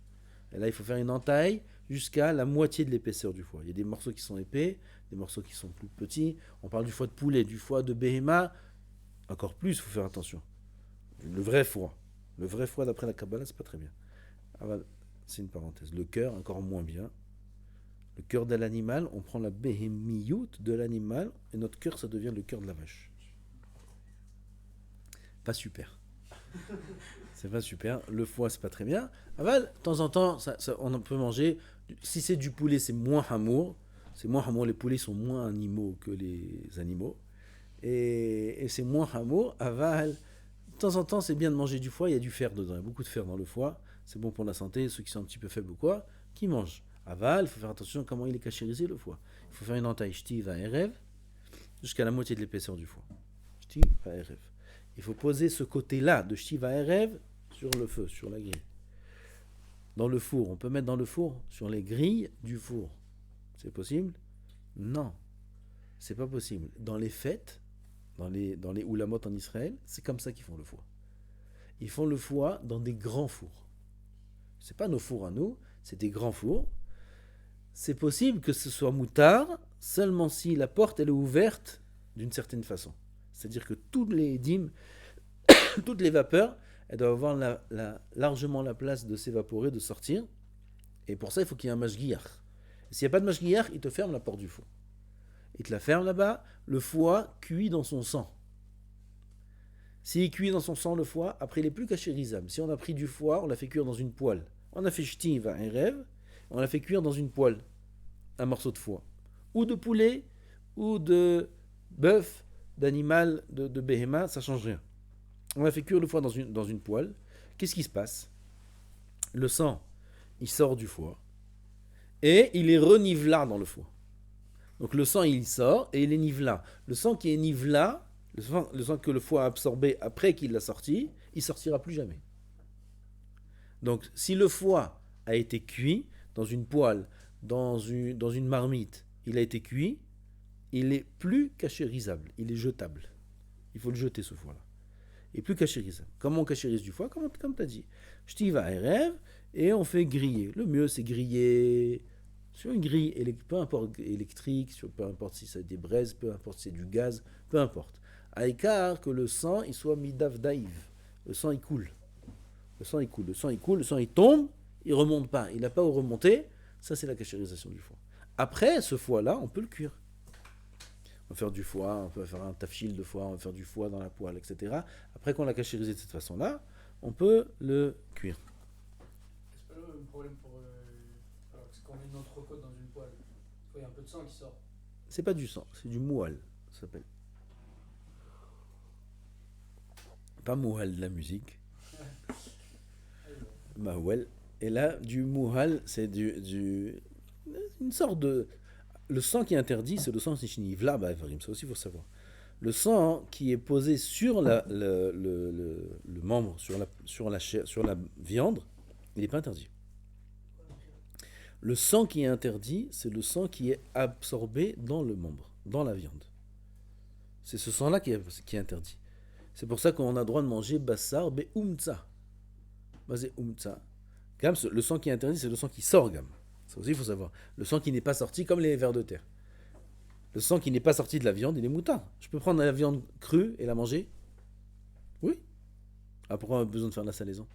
Et là, il faut faire une entaille jusqu'à la moitié de l'épaisseur du foie. Il y a des morceaux qui sont épais, des morceaux qui sont plus petits. On parle du foie de poulet, du foie de béhéma. Encore plus, il faut faire attention. Le vrai foie. Le vrai foie, d'après la Kabbalah, c'est pas très bien. Ah bah, c'est une parenthèse. Le cœur, encore moins bien. Le cœur de l'animal, on prend la béhémiout de l'animal, et notre cœur, ça devient le cœur de la vache. Pas super. C'est pas super. Le foie, c'est pas très bien. Aval, de temps en temps, on peut manger. Si c'est du poulet, c'est moins hamour. C'est moins hamour. Les poulets sont moins animaux que les animaux. Et c'est moins hamour. Aval, de temps en temps, c'est bien de manger du foie. Il y a du fer dedans. Il y a beaucoup de fer dans le foie. C'est bon pour la santé. Ceux qui sont un petit peu faibles ou quoi, qui mangent. Aval, il faut faire attention à comment il est cachérisé, le foie. Il faut faire une entaille shti va erev jusqu'à la moitié de l'épaisseur du foie. Shti va erev. Il faut poser ce côté-là de shti va erev sur le feu, sur la grille. Dans le four, on peut mettre dans le four, sur les grilles du four. C'est possible? Non, c'est pas possible. Dans les fêtes, dans les oulamot en Israël, c'est comme ça qu'ils font le foie. Ils font le foie dans des grands fours. C'est pas nos fours à nous, c'est des grands fours. C'est possible que ce soit moutard seulement si la porte elle est ouverte d'une certaine façon. C'est-à-dire que toutes les dîmes, toutes les vapeurs, elles doivent avoir largement la place de s'évaporer, de sortir. Et pour ça, il faut qu'il y ait un mashgiach. S'il n'y a pas de mashgiach, il te ferme la porte du four. Il te la ferme là-bas, le foie cuit dans son sang. S'il cuit dans son sang le foie, après il n'est plus cachérisable. Si on a pris du foie, on l'a fait cuire dans une poêle. On a fait shti va erev, on l'a fait cuire dans une poêle. Un morceau de foie. Ou de poulet, ou de bœuf, d'animal, de béhéma, ça ne change rien. On a fait cuire le foie dans une poêle. Qu'est-ce qui se passe? Le sang, il sort du foie et il est renivela dans le foie. Donc le sang, il sort et il est nivela. Le sang qui est nivela, le sang que le foie a absorbé après qu'il l'a sorti, il sortira plus jamais. Donc si le foie a été cuit dans une poêle, dans une marmite, il a été cuit, il est plus cachérisable, il est jetable. Il faut le jeter ce foie-là. Et plus cachérisable. Comment on cachérise du foie? Comme tu as dit. Shti va erev et on fait griller. Le mieux, c'est griller sur une grille, peu importe électrique, peu importe si c'est des braises, peu importe si c'est du gaz, peu importe. Aïkar que le sang, il soit midav daïv. Le sang, il coule. Le sang, il tombe, il remonte pas. Il n'a pas où remonter. Ça, c'est la cachérisation du foie. Après, ce foie-là, on peut le cuire. On va faire du foie, on peut faire un tafchil de foie, on va faire du foie dans la poêle, etc. Après qu'on l'a cachérisé de cette façon-là, on peut le cuire. C'est pas le problème alors que quand on met une entrecôte dans une poêle, il y a un peu de sang qui sort. C'est pas du sang, c'est du moual, ça s'appelle. Pas moual de la musique. Mahouel. Et là, du moual, c'est une sorte de... Le sang qui est interdit, c'est le sang Nishinivla Ba'avarim. Ça aussi, il faut savoir. Le sang qui est posé sur le membre, sur la chair, sur la viande, il n'est pas interdit. Le sang qui est interdit, c'est le sang qui est absorbé dans le membre, dans la viande. C'est ce sang-là qui est interdit. C'est pour ça qu'on a le droit de manger bassar be'umtsa. Basé umtsa. Gam, le sang qui est interdit, c'est le sang qui sort, gam. Ça aussi, il faut savoir. Le sang qui n'est pas sorti, comme les vers de terre. Le sang qui n'est pas sorti de la viande, il est moutard. Je peux prendre la viande crue et la manger? Oui. Ah, pourquoi on a besoin de faire la salaison?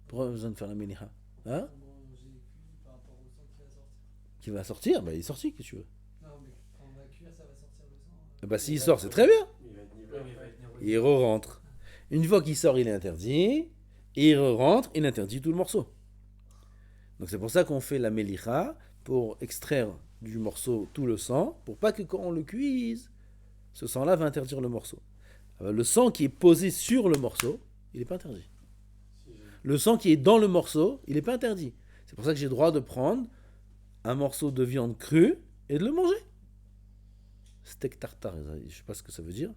Pourquoi on a besoin de faire la meniha? Hein? J'ai cuit par rapport au sang qui va sortir. Qui va sortir? Bah, il est sorti, qu'est-ce que tu veux? Non, mais quand on va cuire, ça va sortir le sang. Bah, s'il sort, c'est très bien. Il va être nivelé. Ouais, mais il va être nerveux. Il re-rentre. Une fois qu'il sort, il est interdit. Et il re-rentre, il interdit tout le morceau. Donc c'est pour ça qu'on fait la melicha, pour extraire du morceau tout le sang, pour pas que quand on le cuise, ce sang-là va interdire le morceau. Alors, le sang qui est posé sur le morceau, il n'est pas interdit. Si j'ai- Le sang qui est dans le morceau, il n'est pas interdit. C'est pour ça que j'ai le droit de prendre un morceau de viande crue et de le manger. Steak tartare, je ne sais pas ce que ça veut dire.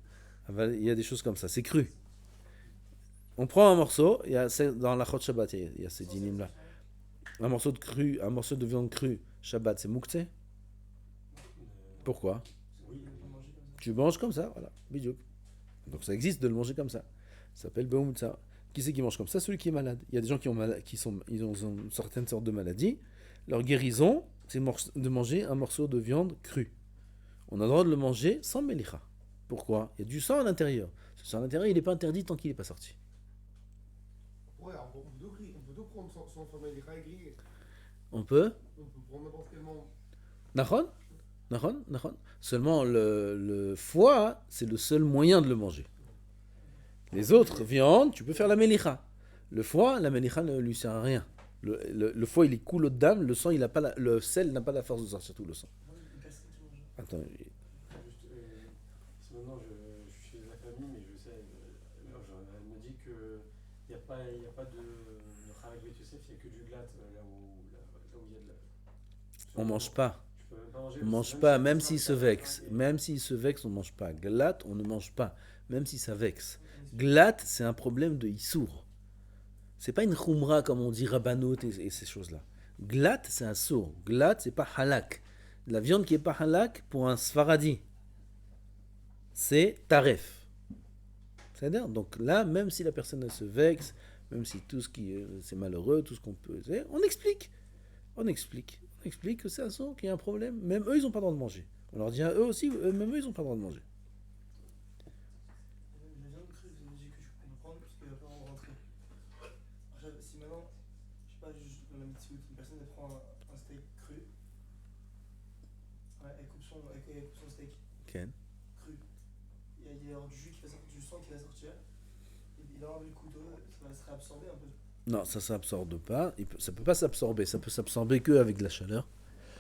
Il y a des choses comme ça, c'est cru. On prend un morceau, dans la Chot Shabbat, il y a ces dynimes-là. Un morceau de viande crue, Shabbat, c'est mouktsé. Pourquoi? Oui, Tu manges comme ça, voilà, bidjouk. Donc ça existe de le manger comme ça. Ça s'appelle beoumtsa. Qui c'est qui mange comme ça? Celui qui est malade. Il y a des gens ils ont certaines sortes de maladies. Leur guérison, c'est de manger un morceau de viande crue. On a le droit de le manger sans melicha. Pourquoi? Il y a du sang à l'intérieur. Ce sang à l'intérieur, il n'est pas interdit tant qu'il n'est pas sorti. Ouais, alors, on peut tout prendre sans faire les rats grillés. On peut? On peut prendre n'importe quel membre. Nahon? Nahon? Seulement le foie, c'est le seul moyen de le manger. Les autres viandes, tu peux faire la melicha. Le foie, la melicha ne lui sert à rien. Le foie, il est cool aux dames, le sang, le sel n'a pas la force de sortir tout le sang. Les personnes qui mangent. Attends, juste, si maintenant je suis chez la famille, mais je sais, elle me dit que il n'y a pas de Chalak Beit Yosef, il n'y a que du glatt là où il y a de la. on mange pas. Tu peux même pas manger. On mange pas, même s'il se vexe. Même s'il se vexe, on mange pas. Glat, on ne mange pas, même si ça vexe. Glat, c'est un problème de Issour. C'est pas une khumra comme on dit rabanot et ces choses-là. Glat, c'est un sourd. Glat, c'est pas halak. La viande qui est pas halak, pour un sfaradi, c'est taref. C'est-à-dire, donc là, même si la personne elle se vexe, même si tout ce qui est, c'est malheureux, tout ce qu'on peut, on explique. On explique que c'est un sourd, qu'il y a un problème. Même eux, ils n'ont pas le droit de manger. On leur dit à eux aussi, même eux, ils n'ont pas le droit de manger. La viande crue, ça veut dire que je peux prendre parce qu'il va pas en rentrer. Alors, si maintenant, je sais pas, dans la mitzvot, une personne elle prend un steak cru, ouais, elle coupe son steak Ken. cru. Il y a du sang qui va sortir. Il a enlevé le couteau, ça va se réabsorber un peu. Non, ça s'absorbe pas. Ça peut pas s'absorber. Ça peut s'absorber qu'avec de la chaleur.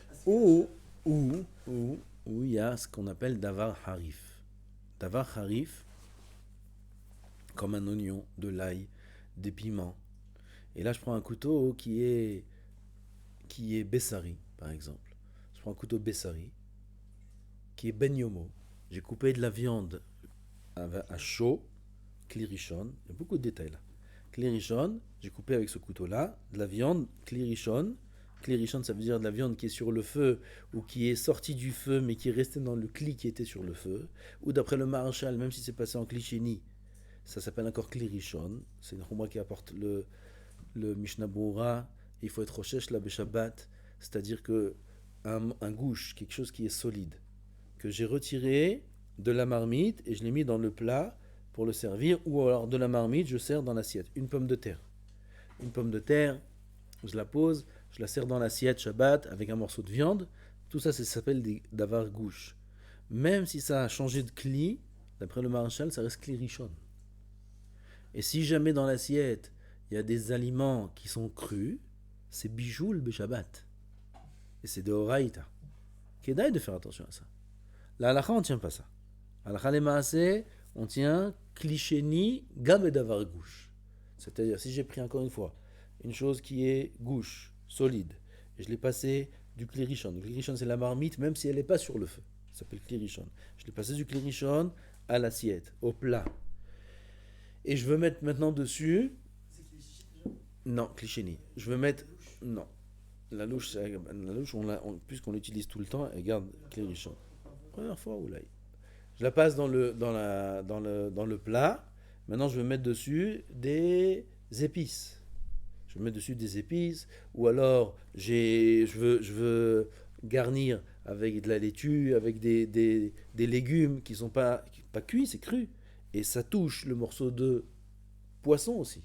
Ah, c'est Ou il y a ce qu'on appelle davar harif. Davar harif, comme un oignon, de l'ail, des piments. Et là, je prends un couteau qui est bessari, par exemple. Je prends un couteau bessari, qui est ben yomo. J'ai coupé de la viande à chaud, klirichon. Il y a beaucoup de détails là. Klirichon, j'ai coupé avec ce couteau-là de la viande klirichon. Klirichon, ça veut dire de la viande qui est sur le feu ou qui est sortie du feu mais qui est restée dans le kli qui était sur le feu. Ou d'après le Maharshal, même si c'est passé en klichéni, ça s'appelle encore klirichon. C'est une chumra qui apporte le Mishnah Boura. Il faut être rochesh la beshabbat, c'est-à-dire que un gouche, quelque chose qui est solide, que j'ai retiré de la marmite et je l'ai mis dans le plat pour le servir, ou alors de la marmite, je sers dans l'assiette. Une pomme de terre. Une pomme de terre, je la pose, je la sers dans l'assiette Shabbat avec un morceau de viande. Tout ça, ça s'appelle des davar gouche. Même si ça a changé de kli, d'après le Maharshal, ça reste kli rishon. Et si jamais dans l'assiette, il y a des aliments qui sont crus, c'est bijoul be Shabbat. Et c'est de Horaïta. Kedaï de faire attention à ça. La halakha, on ne tient pas ça. Halakha les maaseh, on tient klichéni gam et davar gouche. C'est-à-dire, si j'ai pris encore une fois une chose qui est gouche, solide, et je l'ai passé du klirichon. Le klirichon, c'est la marmite, même si elle n'est pas sur le feu. Ça s'appelle klirichon. Je l'ai passé du klirichon à l'assiette, au plat. Et je veux mettre maintenant dessus. C'est qu'il est chichi déjà. Non, klichéni. Je veux mettre. La louche. Non. La louche puisqu'on l'utilise tout le temps, elle garde klirichon. Première fois, ou là. Je la passe dans le plat. Maintenant, je vais mettre dessus des épices. Je vais mettre dessus des épices. Ou alors, je veux garnir avec de la laitue, avec des légumes qui ne sont pas cuits, c'est cru. Et ça touche le morceau de poisson aussi.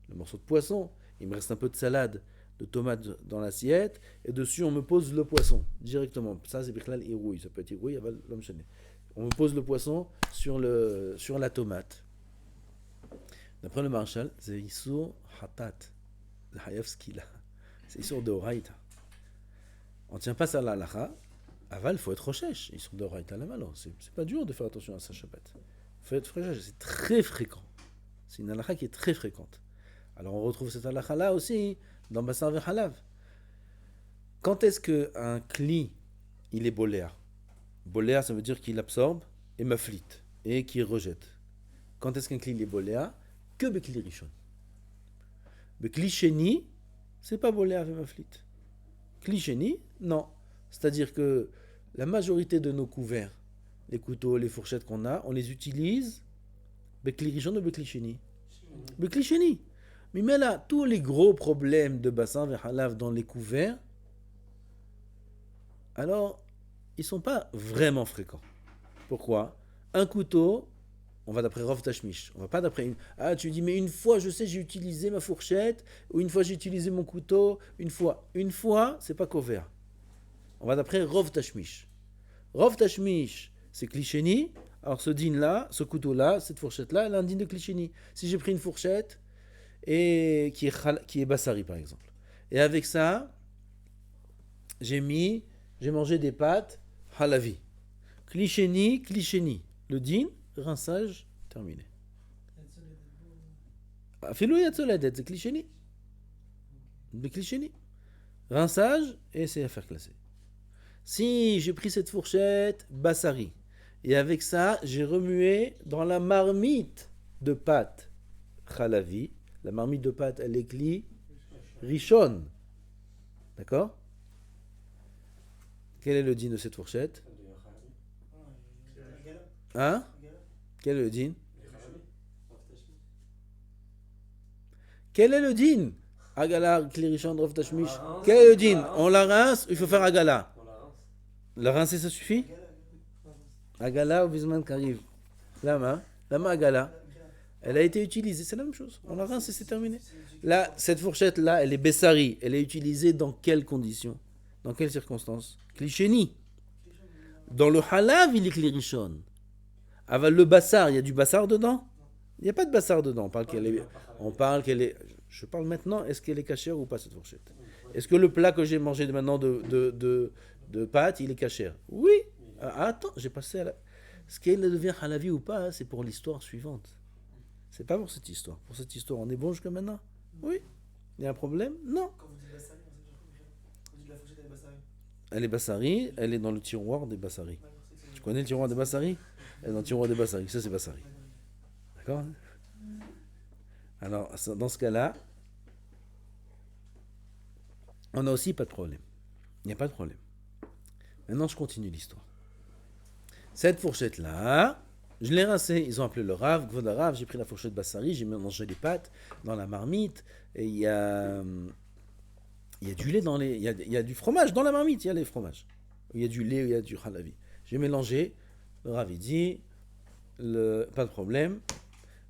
Le morceau de poisson. Il me reste un peu de salade, de tomates dans l'assiette. Et dessus, on me pose le poisson directement. Ça, c'est Bichlal Irouille. Ça peut être Irouille, l'homme chané. On me pose le poisson sur la tomate. D'après le Marshal, c'est Issour Hatat. Le Hayavski là. C'est Issour de Horaïta. On ne tient pas ça à la halakha. Aval, il faut être rochèche. Issour de Horaïta là malo. C'est pas dur de faire attention à sa Shabbat. Il faut être rochèche. C'est très fréquent. C'est une halakha qui est très fréquente. Alors on retrouve cette halakha là aussi dans Bassar Vechalav. Quand est-ce qu'un kli, il est boléa? Boléa, ça veut dire qu'il absorbe et maflite, et qu'il rejette. Quand est-ce qu'un kli est boléa? Que bekli rishon. Bekli sheni, c'est pas boléa et maflite. Kli sheni, non. C'est-à-dire que la majorité de nos couverts, les couteaux, les fourchettes qu'on a, on les utilise bekli rishon ou bekli sheni. Bekli sheni. Mais là, tous les gros problèmes de bassin vers halav dans les couverts, alors ils ne sont pas vraiment fréquents. Pourquoi? Un couteau, on va d'après Rov Tashmish. On va pas d'après une... Ah, tu dis, mais une fois, je sais, j'ai utilisé ma fourchette, ou une fois, j'ai utilisé mon couteau, une fois. Une fois, c'est pas couvert. On va d'après Rov Tashmish. Rov Tashmish, c'est Klisheni. Alors ce din-là, ce couteau-là, cette fourchette-là, elle a un din de Klisheni. Si j'ai pris une fourchette, et qui est Bassari, par exemple. Et avec ça, j'ai mangé des pâtes halavi. Klisheni. Le din, rinçage, terminé. Afilou yatzoledet, c'est klisheni. Le klisheni. Rinçage, et c'est affaire classée. Si j'ai pris cette fourchette, bassari, et avec ça, j'ai remué dans la marmite de pâtes halavi. La marmite de pâtes, elle est kli rishon. D'accord? Quel est le din de cette fourchette? Hein? Quel est le din? Quel est le din? Agala, Klirishon, Rov Tashmish. Quel est le din? On la rince, il faut faire agala. La rincer, ça suffit? Agala ou Bisman Kariv. Lama agala. Elle a été utilisée, c'est la même chose. On la rince et c'est terminé. Là, cette fourchette-là, elle est Bessari. Elle est utilisée dans quelles conditions? Dans quelles circonstances? Klisheni. Dans le halav, il est Klirishon. Avec le bassar, il y a du bassar dedans? Il n'y a pas de bassar dedans. On parle qu'elle est... Je parle maintenant, est-ce qu'elle est cachère ou pas, cette fourchette? Est-ce que le plat que j'ai mangé maintenant de pâtes, il est cachère? Oui. Attends, j'ai passé à la... Ce qu'elle devient halavi ou pas, c'est pour l'histoire suivante. C'est pas pour cette histoire. Pour cette histoire, on est bon jusqu'à maintenant? Oui. Il y a un problème? Non. Quand vous dites Bassari, vous dites la fourchette elle est Bassari. Elle est Bassari, elle est dans le tiroir des Bassari. Tu connais le tiroir des Bassari? Elle est dans le tiroir des Bassari. Ça, c'est Bassari. D'accord? Alors, dans ce cas-là, on n'a aussi pas de problème. Il n'y a pas de problème. Maintenant, je continue l'histoire. Cette fourchette-là, je l'ai rincée. Ils ont appelé le Rav, Gvoda Rav. J'ai pris la fourchette Bassari, j'ai mangé les pâtes dans la marmite. Et il y a du lait dans les... Il y a du fromage dans la marmite, il y a les fromages. Il y a du lait, il y a du halavi. J'ai mélangé. Le Rav, il dit, pas de problème.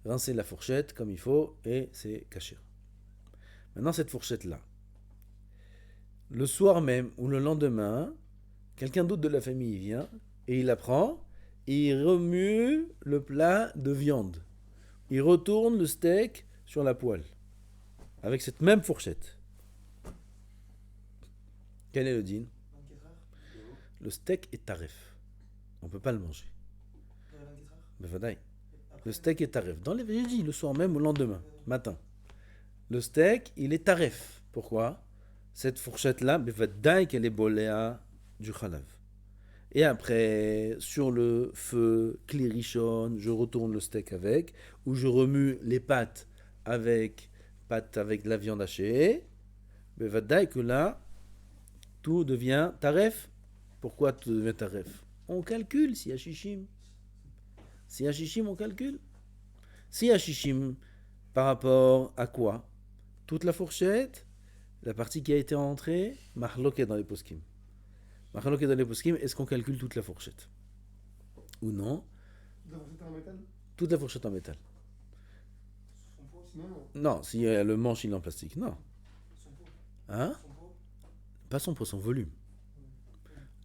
Rincer la fourchette comme il faut et c'est caché. Maintenant, cette fourchette-là, le soir même ou le lendemain, quelqu'un d'autre de la famille vient et il la prend et il remue le plat de viande. Il retourne le steak sur la poêle avec cette même fourchette. Quel est le din? 24 heures. Le steak est taref. On ne peut pas le manger. 24 heures. Le steak est taref. Dans les j'ai dit le soir même ou le lendemain, matin. Le steak, il est taref. Pourquoi? Cette fourchette-là, bevadaï qu'elle est boléa du khalav. Et après, sur le feu, klirichon, je retourne le steak avec, ou je remue les pâtes avec de la viande hachée. Bevadaï que là, tout devient taref. Pourquoi tout devient taref? On calcule s'il y a shishim. Si Hashishim, on calcule. Si Hashishim, par rapport à quoi? Toute la fourchette, la partie qui a été entrée, Mahloket dans les poskim. Mahloket dans les poskim, est-ce qu'on calcule toute la fourchette? Ou non? La fourchette en métal? Toute la fourchette en métal. Son pot aussi. Non, non. Non, si le manche il est en plastique, non. Son pot. Hein? Son pot. Pas son poids, son volume.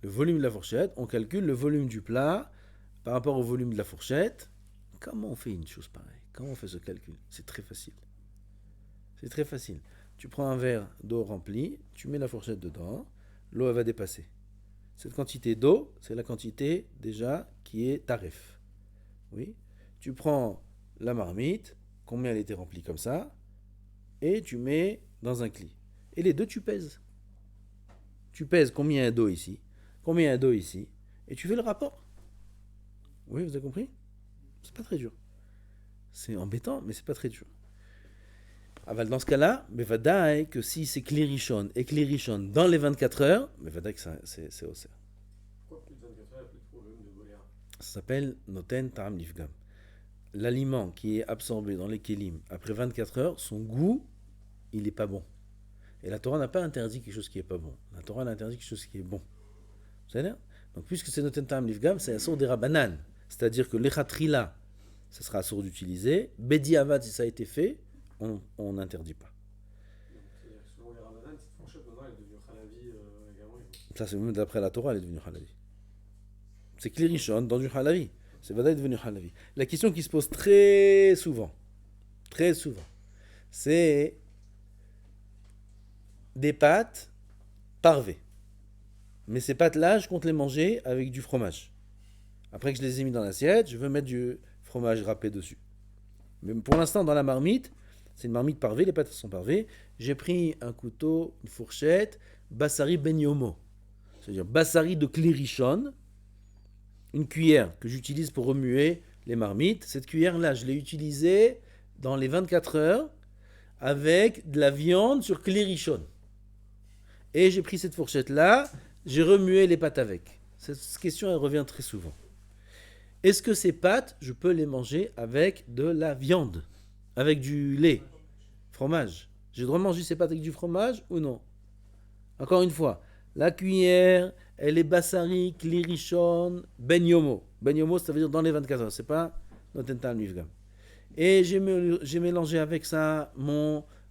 Le volume de la fourchette, on calcule le volume du plat par rapport au volume de la fourchette. Comment on fait une chose pareille? Comment on fait ce calcul? C'est très facile. C'est très facile. Tu prends un verre d'eau rempli, tu mets la fourchette dedans, l'eau elle va dépasser. Cette quantité d'eau, c'est la quantité déjà qui est tarif. Oui. Tu prends la marmite, combien elle était remplie comme ça, et tu mets dans un cli. Et les deux, tu pèses. Tu pèses combien il y a d'eau ici, combien il y a d'eau ici, et tu fais le rapport. Oui, vous avez compris? C'est pas très dur. C'est embêtant, mais c'est pas très dur. Aval, dans ce cas-là, mais vadaï que si c'est Klirichon et Klirichon dans les 24 heures, mais vadaï que c'est Osser. Pourquoi plus de 24 heures, il n'y a plus de problème de goléa? Ça s'appelle Noten Ta'am Nifgam. L'aliment qui est absorbé dans les kélim après 24 heures, son goût, il n'est pas bon. Et la Torah n'a pas interdit quelque chose qui n'est pas bon. La Torah a interdit quelque chose qui est bon. Vous savez? Donc, puisque c'est Noten Ta'am Nifgam, c'est Assour des Rabanan. C'est-à-dire que l'Echatrila, ça sera assour d'utiliser. Bedi Avad, si ça a été fait, on n'interdit pas. C'est-à-dire que selon les Ramadan, cette fourchette maintenant elle est devenue halavi également. Ça, c'est même d'après la Torah, elle est devenue halavi. C'est Klirichon dans du halavi. C'est Vadaï devenu halavi. La question qui se pose très souvent, c'est des pâtes parvées. Mais ces pâtes-là, je compte les manger avec du fromage. Après que je les ai mis dans l'assiette, je veux mettre du fromage râpé dessus. Mais pour l'instant, dans la marmite, c'est une marmite parvée, les pâtes sont parvées. J'ai pris un couteau, une fourchette, Bassari Ben Yomo. C'est-à-dire Bassari de Klirichon, une cuillère que j'utilise pour remuer les marmites. Cette cuillère-là, je l'ai utilisée dans les 24 heures avec de la viande sur Klirichon. Et j'ai pris cette fourchette-là, j'ai remué les pâtes avec. Cette question, elle revient très souvent. Est-ce que ces pâtes, je peux les manger avec de la viande, avec du lait, fromage? J'ai le droit de manger ces pâtes avec du fromage ou non? Encore une fois, la cuillère, elle est Bassari, Klirichon, Ben Yomo. Ben Yomo, ça veut dire dans les 24 heures, c'est pas Noten Ta'am Nifgam. Et j'ai mélangé avec ça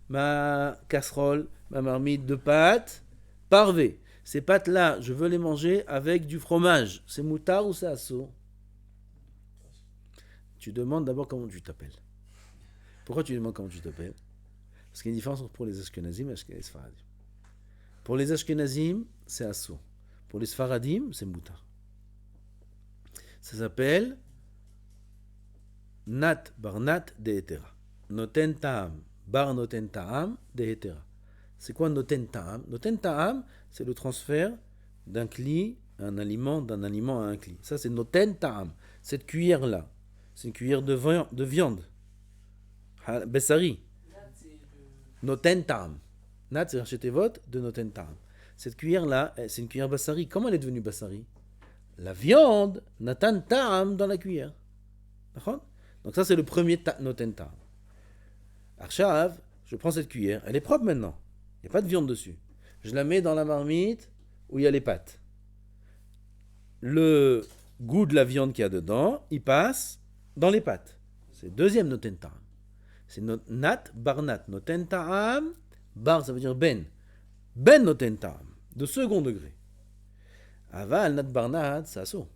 ma casserole, ma marmite de pâtes parvées. Ces pâtes-là, je veux les manger avec du fromage. C'est moutard ou c'est assour? Tu demandes d'abord comment tu t'appelles. Pourquoi tu demandes comment tu t'appelles? Parce qu'il y a une différence entre pour les Ashkenazim et les Sfaradim. Pour les Ashkenazim, c'est assour. Pour les Sfaradim, c'est moutard. Ça s'appelle Nat bar Nat de Hetera. Noten Ta'am bar Noten Ta'am de Hetera. C'est quoi Noten Ta'am? Noten Ta'am, c'est le transfert d'un cli, d'un aliment à un cli. Ça, c'est Noten Ta'am. Cette cuillère-là, c'est une cuillère de viande. Bessari. Là, c'est le. Noten Ta'am. Nat, c'est racheter vote de Noten Ta'am. Cette cuillère-là, c'est une cuillère Bassari. Comment elle est devenue Bassari? La viande, Natan Ta'am dans la cuillère. D'accord? Donc ça, c'est le premier Noten Ta'am. Arshav, je prends cette cuillère. Elle est propre maintenant. Il n'y a pas de viande dessus. Je la mets dans la marmite où il y a les pâtes. Le goût de la viande qu'il y a dedans, il passe dans les pâtes. C'est le deuxième Noten Ta'am. C'est Nat bar Nat. Noten Ta'am, bar ça veut dire Ben. Ben Noten Ta'am, de second degré. Aval, Nat bar Nat, ça saut.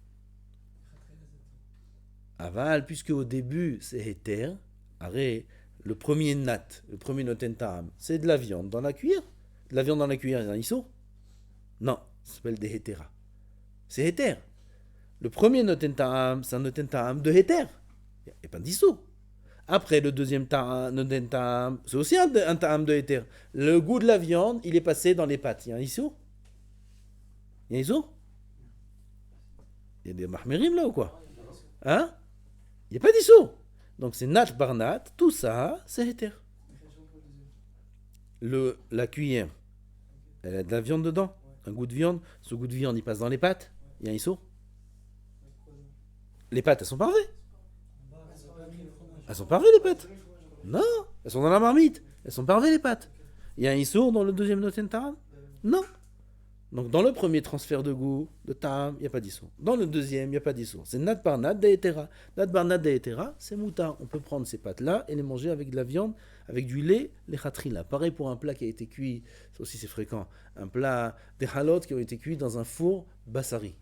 Aval, puisque au début c'est Heter, arrêt, le premier Nat, le premier Noten Ta'am, c'est de la viande dans la cuillère. De la viande dans la cuillère, il y a un iso? Non, ça s'appelle des Hetera. C'est Heter. Le premier Noten Ta'am, c'est un Noten Ta'am de Heter. Il n'y a pas d'iso. Après, le deuxième Noten Ta'am, c'est aussi un Ta'am de Heter. Le goût de la viande, il est passé dans les pâtes. Il y a un iso? Il y a un iso? Il y a des mahmerim là ou quoi? Hein? Il n'y a pas d'iso. Donc c'est Nat bar Nat, tout ça, c'est Heter. La cuillère, elle a de la viande dedans, un goût de viande. Ce goût de viande, il passe dans les pâtes. Il y a un iso? Les pâtes, elles sont parvées. Elles sont parvées les pâtes. Non, elles sont dans la marmite. Elles sont parvées les pâtes. Il y a un issour dans le deuxième noten taram? Non. Donc dans le premier transfert de goût, de taram, il n'y a pas d'issour. Dans le deuxième, il n'y a pas d'issour. C'est nat par nat deetera. Nat par nat deetera, c'est moutar. On peut prendre ces pâtes-là et les manger avec de la viande, avec du lait, les khatrila. Pareil pour un plat qui a été cuit, ça aussi c'est fréquent. Un plat, des halot qui ont été cuits dans un four bassari.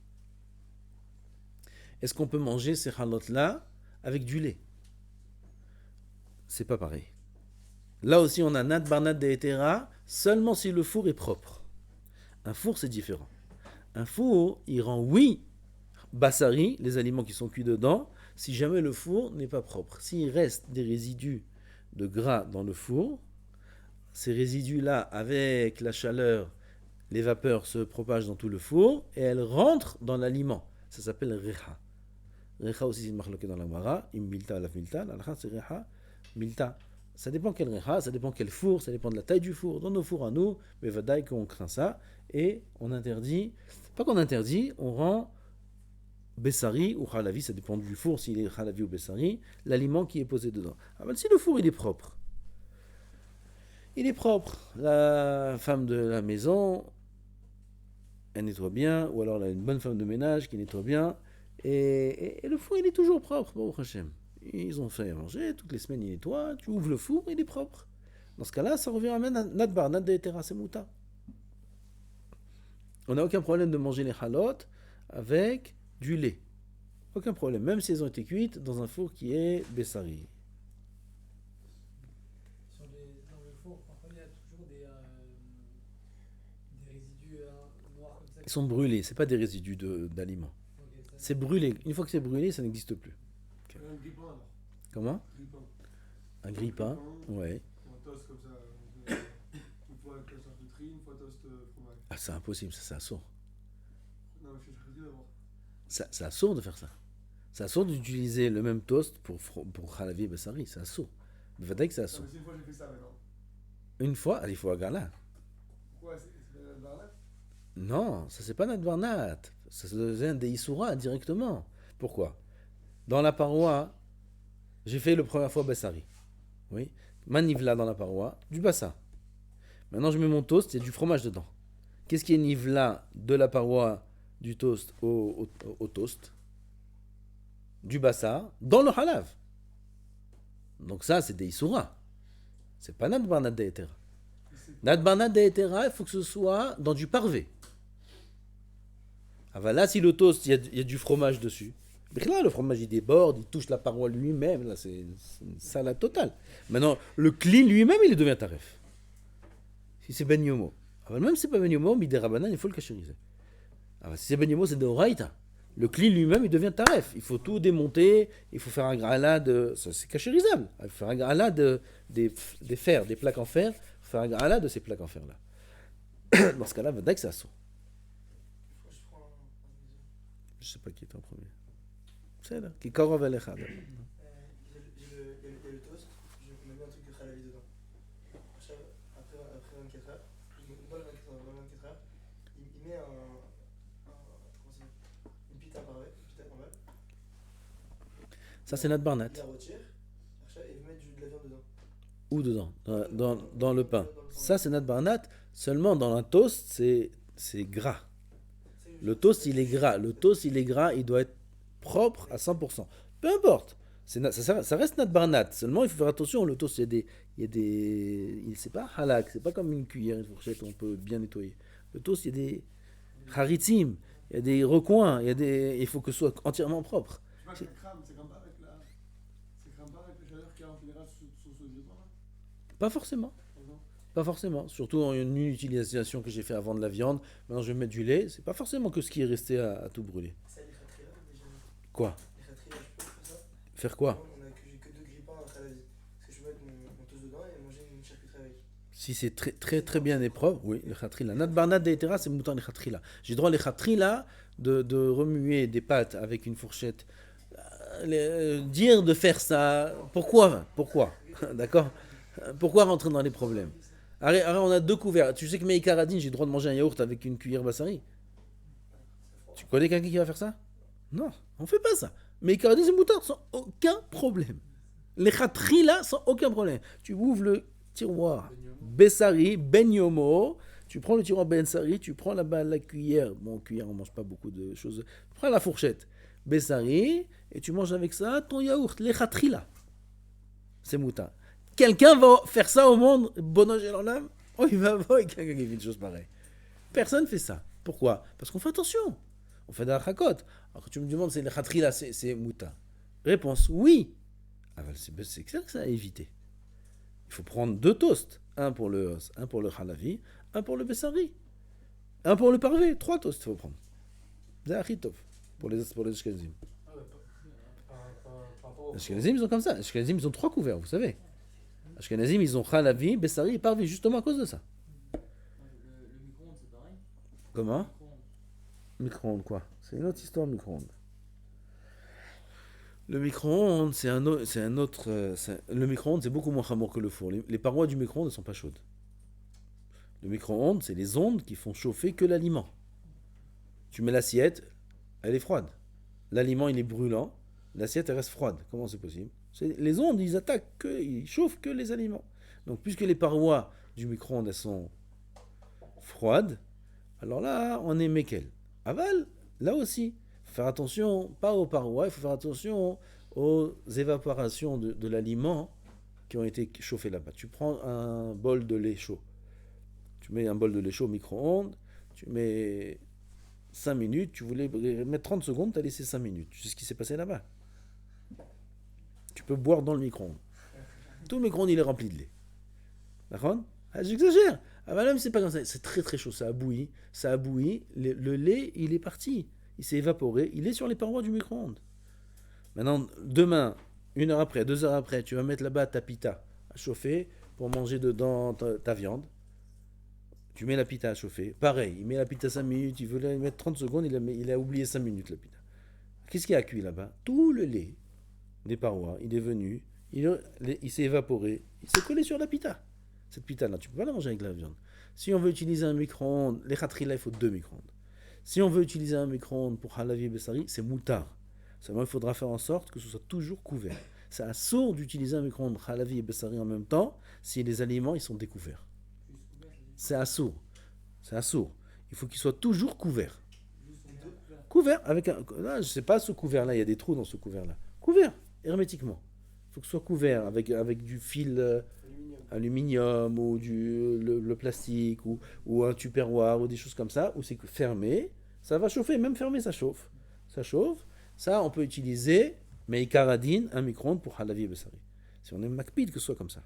Est-ce qu'on peut manger ces halot-là avec du lait? C'est pas pareil. Là aussi, on a nat barnat de etera seulement si le four est propre. Un four, c'est différent. Un four, il rend oui bassari, les aliments qui sont cuits dedans, si jamais le four n'est pas propre. S'il reste des résidus de gras dans le four, ces résidus-là, avec la chaleur, les vapeurs se propagent dans tout le four et elles rentrent dans l'aliment. Ça s'appelle recha. Recha aussi, c'est une marloquée dans la Gemara. Im milta alaf milta. La recha, c'est recha. Milta. Ça dépend quel recha, ça dépend quel four, ça dépend de la taille du four. Dans nos fours à nous, mais vadaï qu'on craint ça. Et on interdit, pas qu'on interdit, on rend bessari ou halavi, ça dépend du four, s'il est halavi ou bessari, l'aliment qui est posé dedans. Alors, si le four il est propre, la femme de la maison, elle nettoie bien, ou alors elle a une bonne femme de ménage qui nettoie bien, et le four il est toujours propre, Baruch Hashem. Ils ont fait à manger, toutes les semaines ils nettoient, tu ouvres le four, il est propre. Dans ce cas-là, ça revient à nat bar, nat de etera, c'est mouta. On n'a aucun problème de manger les halot avec du lait. Aucun problème, même si elles ont été cuites dans un four qui est bessari. Dans le four, parfois il y a toujours des résidus noirs comme ça. Ils sont brûlés, c'est pas des résidus d'aliments. Ok, ça, C'est brûlé. Une fois que c'est brûlé, ça n'existe plus. Un grille-pain alors. Comment? Grille-pain. Un grille-pain. Ouais. Ou un toast comme ça. Une fois toast charcuterie, une fois toast fromage. Ah, c'est impossible, ça, c'est assourd. Non, mais je fais charcuterie d'abord. C'est assourd de faire ça. C'est assourd d'utiliser le même toast pour halavi et bessari. C'est assourd. Mais que c'est Non, assourd. mais c'est une fois j'ai fait ça maintenant. Une fois, il faut agarla. Pourquoi c'est la barlette? Non, ça c'est pas notre barnat. Ça devient des issoura directement. Pourquoi? Dans la paroi, j'ai fait la première fois bassari. Oui. Manivla dans la paroi, du bassa. Maintenant je mets mon toast, il y a du fromage dedans. Qu'est-ce qui est nivla de la paroi du toast au toast? Du bassa dans le halav. Donc ça c'est des issoura. C'est pas notre barnat de etera. Notre barnat de etera, il faut que ce soit dans du parvé. Ah bah là, si le toast, il y a du fromage dessus. Mais là, le fromage, il déborde, il touche la paroi lui-même. Là, c'est une salade totale. Maintenant, le clean lui-même, il devient taref. Si c'est ben yomo. Ah bah même si c'est pas ben yomo, mais des rabanan, il faut le cachériser. Ah bah si c'est ben yomo, c'est de oraïta. Le clean lui-même, il devient taref. Il faut tout démonter, il faut faire un grala de... Ça, c'est cachérisable. Il faut faire un grala des fers, des plaques en fer. Il faut faire un grala de ces plaques en fer-là. Dans ce cas-là, va que ça saute. Je prends un Je sais pas qui est en premier. C'est là. Qui korov elecha. il y a le toast, je mets un truc de khalavi dedans. Après 24 heures, dans les 24 heures, il met une pita par balle. Ça, c'est notre barnat. Il la retire, et il met de la viande dedans. Où dedans? Dans le pain. Ça, c'est notre barnat. Seulement, dans un toast, c'est gras. Le toast, il est gras. Le toast, il est gras. Il doit être propre à 100%. Peu importe. Ça reste notre barnat. Seulement, il faut faire attention. Le toast, c'est pas halak. C'est pas comme une cuillère, une fourchette, on peut bien nettoyer. Le toast, il y a des haritim. Il y a des recoins. Il faut que ce soit entièrement propre. Tu vois que ça crame, ça crame pas avec la chaleur qu'il y a en général sur ce grille-pain là, Pas forcément. par exemple. Pas forcément. Surtout en une utilisation que j'ai fait avant de la viande. Maintenant, je vais mettre du lait. C'est pas forcément que ce qui est resté à tout brûler. Ça, les khatria, déjà. Quoi? Les khatria, je peux faire ça. Faire quoi? J'ai que 2 grille-pains à khalavi. Parce que je peux mettre mon toast dedans et manger une charcuterie avec. Si c'est très très très bien propre, oui, les khatrila. Nat barnat de etera, c'est mouton les khatrila. J'ai droit les khatrila de remuer des pâtes avec une fourchette. Dire de faire ça, pourquoi? D'accord? Pourquoi rentrer dans les problèmes? Arrête, on a 2 couverts. Tu sais que mes caradines, j'ai le droit de manger un yaourt avec une cuillère bassari. Tu connais quelqu'un qui va faire ça? Non, on fait pas ça. Mes caradines, c'est moutarde sans aucun problème. Les khatrila sans aucun problème. Tu ouvres le tiroir Bessari, Ben Yomo, tu prends le tiroir Bessari, tu prends là-bas la cuillère. Bon, cuillère, on mange pas beaucoup de choses. Tu prends la fourchette Bessari et tu manges avec ça ton yaourt. Les khatrila. C'est mouta. Quelqu'un va faire ça au monde, Bono Gelolam? Oh, il va avoir quelqu'un qui fait une chose pareille. Personne ne fait ça. Pourquoi? Parce qu'on fait attention. On fait de la chakot. Alors quand tu me demandes c'est les khatrila, c'est mouta. Réponse oui. Ah, c'est clair que ça à éviter. Il faut prendre 2 toasts. Un pour le halavi, un pour le bessari. Un pour le parvé. 3 toasts il faut prendre. C'est achitov pour les ashkenazim. Ah ouais, par rapport au Les ashkenazim, ils ont comme ça. Les ashkenazim, ils ont 3 couverts, vous savez. Les ashkenazim, ils ont halavi, bessari et parvé, justement à cause de ça. Le micro-ondes, c'est pareil. Comment? Micro-ondes. Micro-ondes, quoi? C'est une autre histoire, micro-ondes. Le micro-ondes, c'est un autre. Le micro-ondes, c'est beaucoup moins chamour que le four. Les parois du micro-ondes ne sont pas chaudes. Le micro-ondes, c'est les ondes qui font chauffer que l'aliment. Tu mets l'assiette, elle est froide. L'aliment, il est brûlant. L'assiette, elle reste froide. Comment c'est possible? Les ondes, ils chauffent que les aliments. Donc, puisque les parois du micro-ondes, elles sont froides, alors là, on est méquel. Aval, là aussi. Il faut faire attention, pas aux parois, il faut faire attention aux évaporations de l'aliment qui ont été chauffés là-bas. Tu prends un bol de lait chaud. Tu mets un bol de lait chaud au micro-ondes, tu mets 5 minutes, tu voulais mettre 30 secondes, tu as laissé 5 minutes. Tu sais ce qui s'est passé là-bas. Tu peux boire dans le micro-ondes. Tout le micro-ondes, il est rempli de lait. D'accord? Ah, j'exagère. Ah bah là, c'est pas comme ça. C'est très très chaud, ça a bouilli. Le lait, il est parti. Il s'est évaporé, il est sur les parois du micro-ondes. Maintenant, demain, 1 heure après, 2 heures après, tu vas mettre là-bas ta pita à chauffer pour manger dedans ta viande. Tu mets la pita à chauffer. Pareil, il met la pita 5 minutes, il veut la mettre 30 secondes, il a oublié 5 minutes la pita. Qu'est-ce qu'il y a cuit là-bas? Tout le lait des parois, il est venu, il s'est évaporé, il s'est collé sur la pita. Cette pita-là, tu ne peux pas la manger avec la viande. Si on veut utiliser un micro-ondes, les khatrila, il faut 2 micro-ondes. Si on veut utiliser un micro-ondes pour halavi et bessari, c'est moutard. Seulement, il faudra faire en sorte que ce soit toujours couvert. C'est assourd d'utiliser un micro-ondes halavi et bessari en même temps si les aliments ils sont découverts. C'est assourd. C'est assourd. Il faut qu'il soit toujours couvert. Couvert avec un. Là, je ne sais pas ce couvert-là, il y a des trous dans ce couvert-là. Couvert, hermétiquement. Il faut que ce soit couvert avec du fil aluminium ou le plastique ou un tupperware ou des choses comme ça, où c'est fermé. Ça va chauffer, même fermé, ça chauffe. Ça chauffe. Ça, on peut utiliser, mais Ikaradine, un micro-ondes pour halavi et bessari. Si on est macpide, que ce soit comme ça.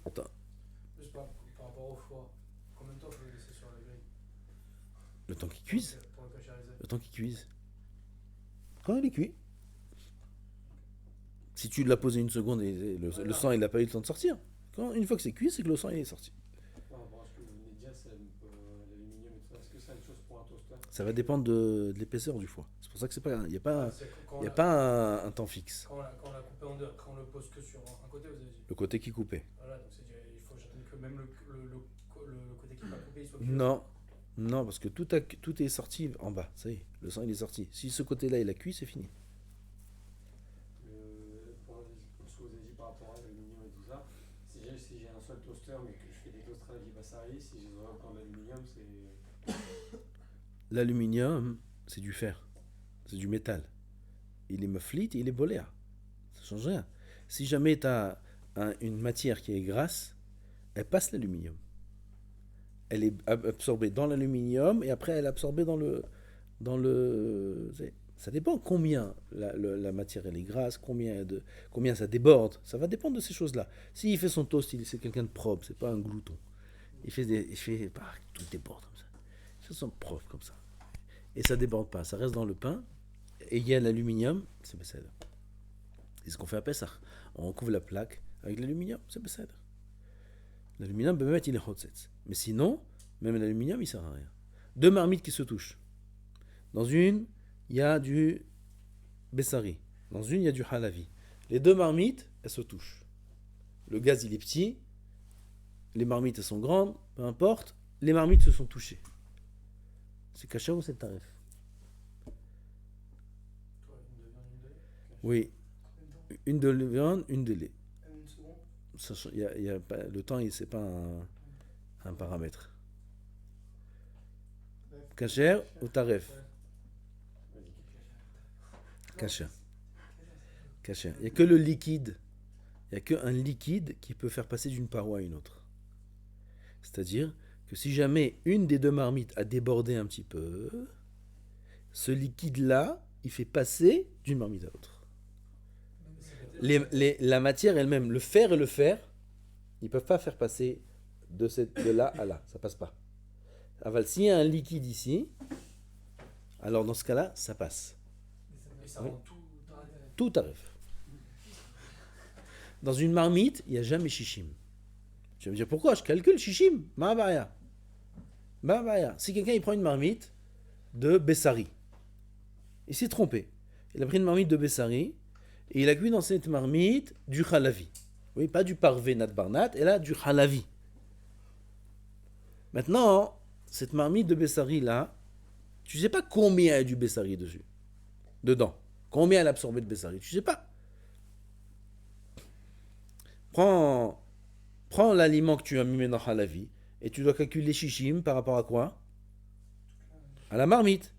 Attends. Je sais pas, par rapport au foie, combien de temps faut le laisser sur la grille? Le temps qu'il cuise. Pour le cachériser. Le temps qu'il cuise. Quand il est cuit. Si tu l'as posé 1 seconde et le sang, il n'a pas eu le temps de sortir. Une fois que c'est cuit, c'est que le sang il est sorti. Parce que vous venez de dire, c'est l'aluminium et tout ça. Est-ce que c'est une chose pour un toaster? Ça va dépendre de l'épaisseur du foie. C'est pour ça que c'est pas, il n'y a pas, C'est il y a pas un temps fixe. Quand on l'a coupé en deux, après on le pose que sur un côté, vous avez dit. Le côté qui est coupé. Voilà, donc il faut j'attends que même le côté qui n'est pas coupé, il soit cuit. Non, parce que tout est sorti en bas. Ça y est, le sang il est sorti. Si ce côté-là il a cuit, c'est fini. Pour ce que vous avez dit par rapport à l'aluminium et tout ça, si j'ai un seul toaster mais que je fais des toasts halavi bessari, si j'ai encore de l'aluminium, c'est. L'aluminium, c'est du fer. C'est du métal. Il est muflit et il est boléa. Ça change rien. Si jamais tu as une matière qui est grasse, elle passe l'aluminium. Elle est absorbée dans l'aluminium et après elle est absorbée dans le. Ça dépend combien la matière elle est grasse, combien ça déborde. Ça va dépendre de ces choses-là. S'il fait son toast, c'est quelqu'un de propre, c'est pas un glouton. Il fait tout déborde comme ça. Il fait son propre comme ça. Et ça déborde pas, ça reste dans le pain. Et il y a l'aluminium, c'est Besséder. C'est ce qu'on fait à Pessah. On couvre la plaque avec l'aluminium, c'est Besséder. L'aluminium, il est hotzetz. Mais sinon, même l'aluminium, il sert à rien. 2 marmites qui se touchent. Dans une, il y a du bessari. Dans une, il y a du halavi. Les 2 marmites, elles se touchent. Le gaz, il est petit. Les marmites, elles sont grandes. Peu importe. Les marmites se sont touchées. C'est caché ou c'est tarif? Oui. une de viande, une de lait. Une seconde. Il y a pas, le temps, c'est pas un paramètre. Kasher ou taref? Kasher. Kasher. Il n'y a que le liquide. Il n'y a qu'un liquide qui peut faire passer d'une paroi à une autre. C'est-à-dire que si jamais une des deux marmites a débordé un petit peu, ce liquide-là, il fait passer d'une marmite à l'autre. La matière elle-même, le fer et le fer, ils ne peuvent pas faire passer de là à là. Ça ne passe pas. Aval, s'il y a un liquide ici, alors dans ce cas-là, ça passe. Et ça rend tout. Tout arrive. Dans une marmite, il n'y a jamais shishim. Tu vas me dire pourquoi? Je calcule shishim. Ma'abaya. Si quelqu'un il prend une marmite de Bessari, il s'est trompé. Il a pris une marmite de Bessari et il a cuit dans cette marmite du halavi. Oui, pas du parvé nat barnat, et là du halavi. Maintenant, cette marmite de Bessari là, tu sais pas combien il y a du Bessari dessus, dedans. Combien elle a absorbé de Bessari, tu sais pas. Prends l'aliment que tu as mis dans halavi et tu dois calculer shishim par rapport à quoi? À la marmite.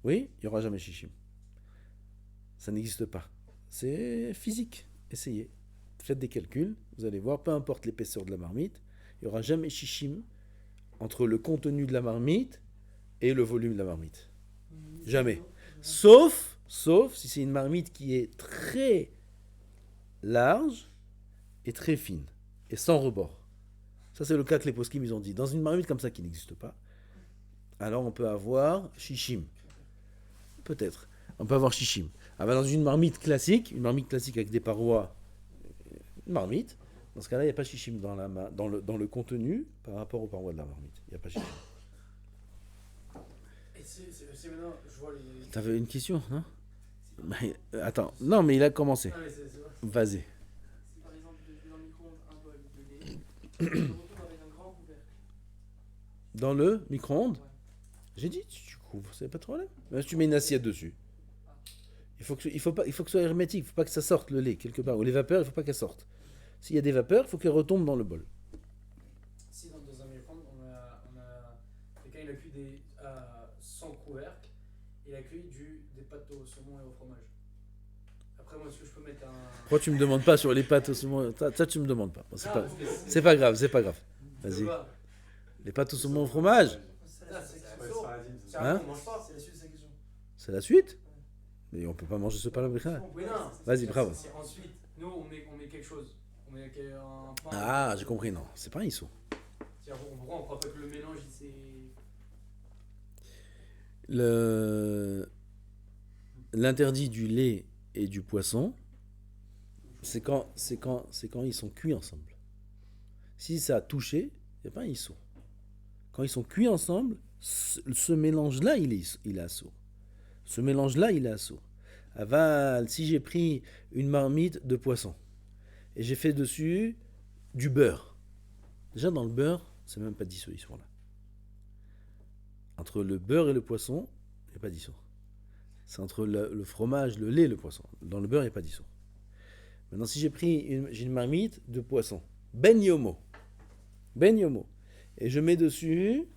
Oui, il n'y aura jamais shishim. Ça n'existe pas. C'est physique. Essayez. Faites des calculs. Vous allez voir, peu importe l'épaisseur de la marmite, il n'y aura jamais shishim entre le contenu de la marmite et le volume de la marmite. Jamais. Sauf si c'est une marmite qui est très large et très fine et sans rebord. Ça, c'est le cas que les poskim ils ont dit. Dans une marmite comme ça qui n'existe pas, alors on peut avoir shishim. Peut-être. On peut avoir shishim. Ah ben dans une marmite classique avec des parois, une marmite, dans ce cas-là, il n'y a pas shishim dans le contenu par rapport aux parois de la marmite. Il n'y a pas shishim. Et c'est maintenant, je vois les. T'avais une question, non? Attends. Non, mais il a commencé. Ah, mais c'est vrai. Vas-y. Si par exemple je mets dans le micro-ondes un bol de lait, je le retourne avec un grand couvercle. Dans le micro-ondes, Ouais. j'ai dit, tu couvres, c'est pas de problème. Mais si tu mets une assiette dessus, il faut que ce soit hermétique, il ne faut pas que ça sorte le lait quelque part. Ou les vapeurs, il ne faut pas qu'elles sortent. S'il y a des vapeurs, il faut qu'elles retombent dans le bol. Si dans un micro-ondes, on a quelqu'un il a cuit sans couvercle, il a cuit des pâtes au saumon et au fromage. Après moi est-ce que je peux mettre un. Pourquoi tu me demandes pas sur les pâtes au saumon? Ça, tu me demandes pas. C'est Non, pas, parce que c'est pas grave, c'est pas grave. Je Vas-y. vois. Les pâtes au saumon au fromage, Ça, c'est Ouais, la c'est pas la dîme, C'est ça. Hein un on mange pas, c'est la suite de sa question. c'est la suite. Mais on peut pas manger ce pain là. Oui, non. Vas-y, bravo. C'est ensuite, nous on met quelque chose. On met un pain. Ah, j'ai compris, non. C'est pas un issou. C'est-à-dire, on croit pas que le mélange c'est. L'interdit du lait et du poisson, c'est quand ils sont cuits ensemble. Si ça a touché, il n'y a pas un issou. Quand ils sont cuits ensemble, ce mélange-là, il est assourd. Ce mélange-là, il est assourd. Aval, si j'ai pris une marmite de poisson et j'ai fait dessus du beurre. Déjà, dans le beurre, c'est même pas dissous, ils sont là. Entre le beurre et le poisson, il n'y a pas d'issou. C'est entre le fromage, le lait et le poisson. Dans le beurre, il n'y a pas d'issou. Maintenant, si j'ai une marmite de poisson, ben yomo, et je mets dessus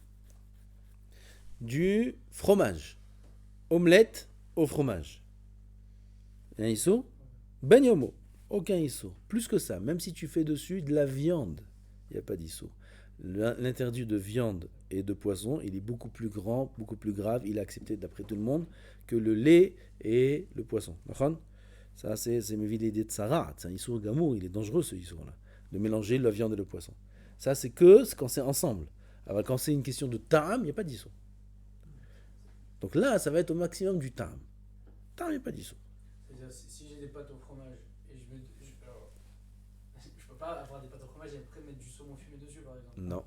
du fromage, omelette au fromage. Il y a un issou? Ben yomo, aucun issou. Plus que ça, même si tu fais dessus de la viande, il n'y a pas d'issou. L'interdit de viande et de poisson, il est beaucoup plus grand, beaucoup plus grave, il est accepté d'après tout le monde que le lait et le poisson. Ça, c'est mévidé de Tzara, c'est un issour gamour, il est dangereux ce issour-là, de mélanger la viande et le poisson. Ça, c'est quand c'est ensemble. Alors, quand c'est une question de ta'am, il n'y a pas d'issour. Donc là, ça va être au maximum du ta'am. Ta'am, il n'y a pas d'issour. C'est-à-dire, si j'ai des pâtes au fromage et je peux pas avoir des pâtes au fromage et après mettre du saumon fumé dessus par exemple. Non.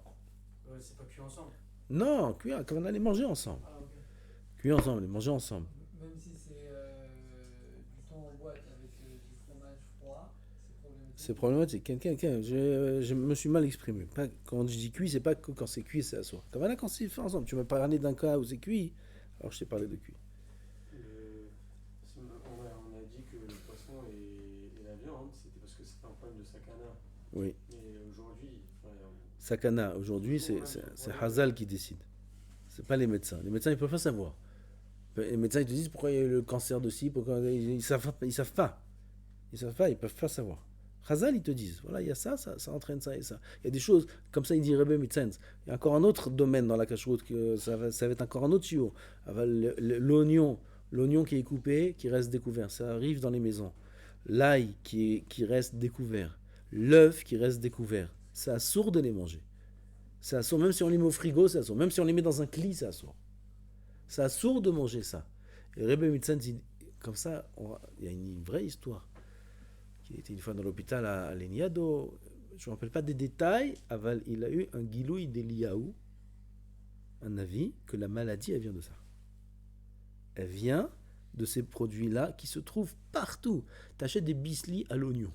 C'est pas cuit ensemble. Non, cuire, quand on allait manger ensemble. Ah, ok. Cuire ensemble, les manger ensemble. Même si c'est du thon en boîte avec du fromage froid, c'est problématique. C'est problématique. Je me suis mal exprimé. Quand je dis cuit, c'est pas que quand c'est cuit, c'est assoir. Comme là, quand c'est fait ensemble. Tu m'as parlé d'un cas où c'est cuit, alors je t'ai parlé de cuit. On a dit que le poisson et la Oui. Et aujourd'hui, enfin, Sakana, aujourd'hui, c'est Hazal qui décide. C'est pas les médecins. Les médecins, ils peuvent pas savoir. Les médecins, ils te disent pourquoi il y a eu le cancer de ci, pourquoi ils savent pas. Ils savent pas. Ils peuvent pas savoir. Hazal, ils te disent, voilà, il y a ça entraîne ça et ça. Il y a des choses, comme ça, il dit Rebbe Mitzens. Il y a encore un autre domaine dans la cacheroute, que ça va être encore un autre tuyau. L'oignon qui est coupé, qui reste découvert, ça arrive dans les maisons. L'ail qui reste découvert. L'œuf qui reste découvert. C'est assourd de les manger. C'est assourd, même si on les met au frigo, c'est assourd. Même si on les met dans un cli, c'est assourd. C'est assourd de manger ça. Et Rebbe Mitzens dit, comme ça, il y a une vraie histoire. Qui était une fois dans l'hôpital à Leniado, je ne me rappelle pas des détails, il a eu un gilouï d'Eliyahu, un avis, que la maladie, elle vient de ça. Elle vient de ces produits-là qui se trouvent partout. Tu achètes des bislis à l'oignon.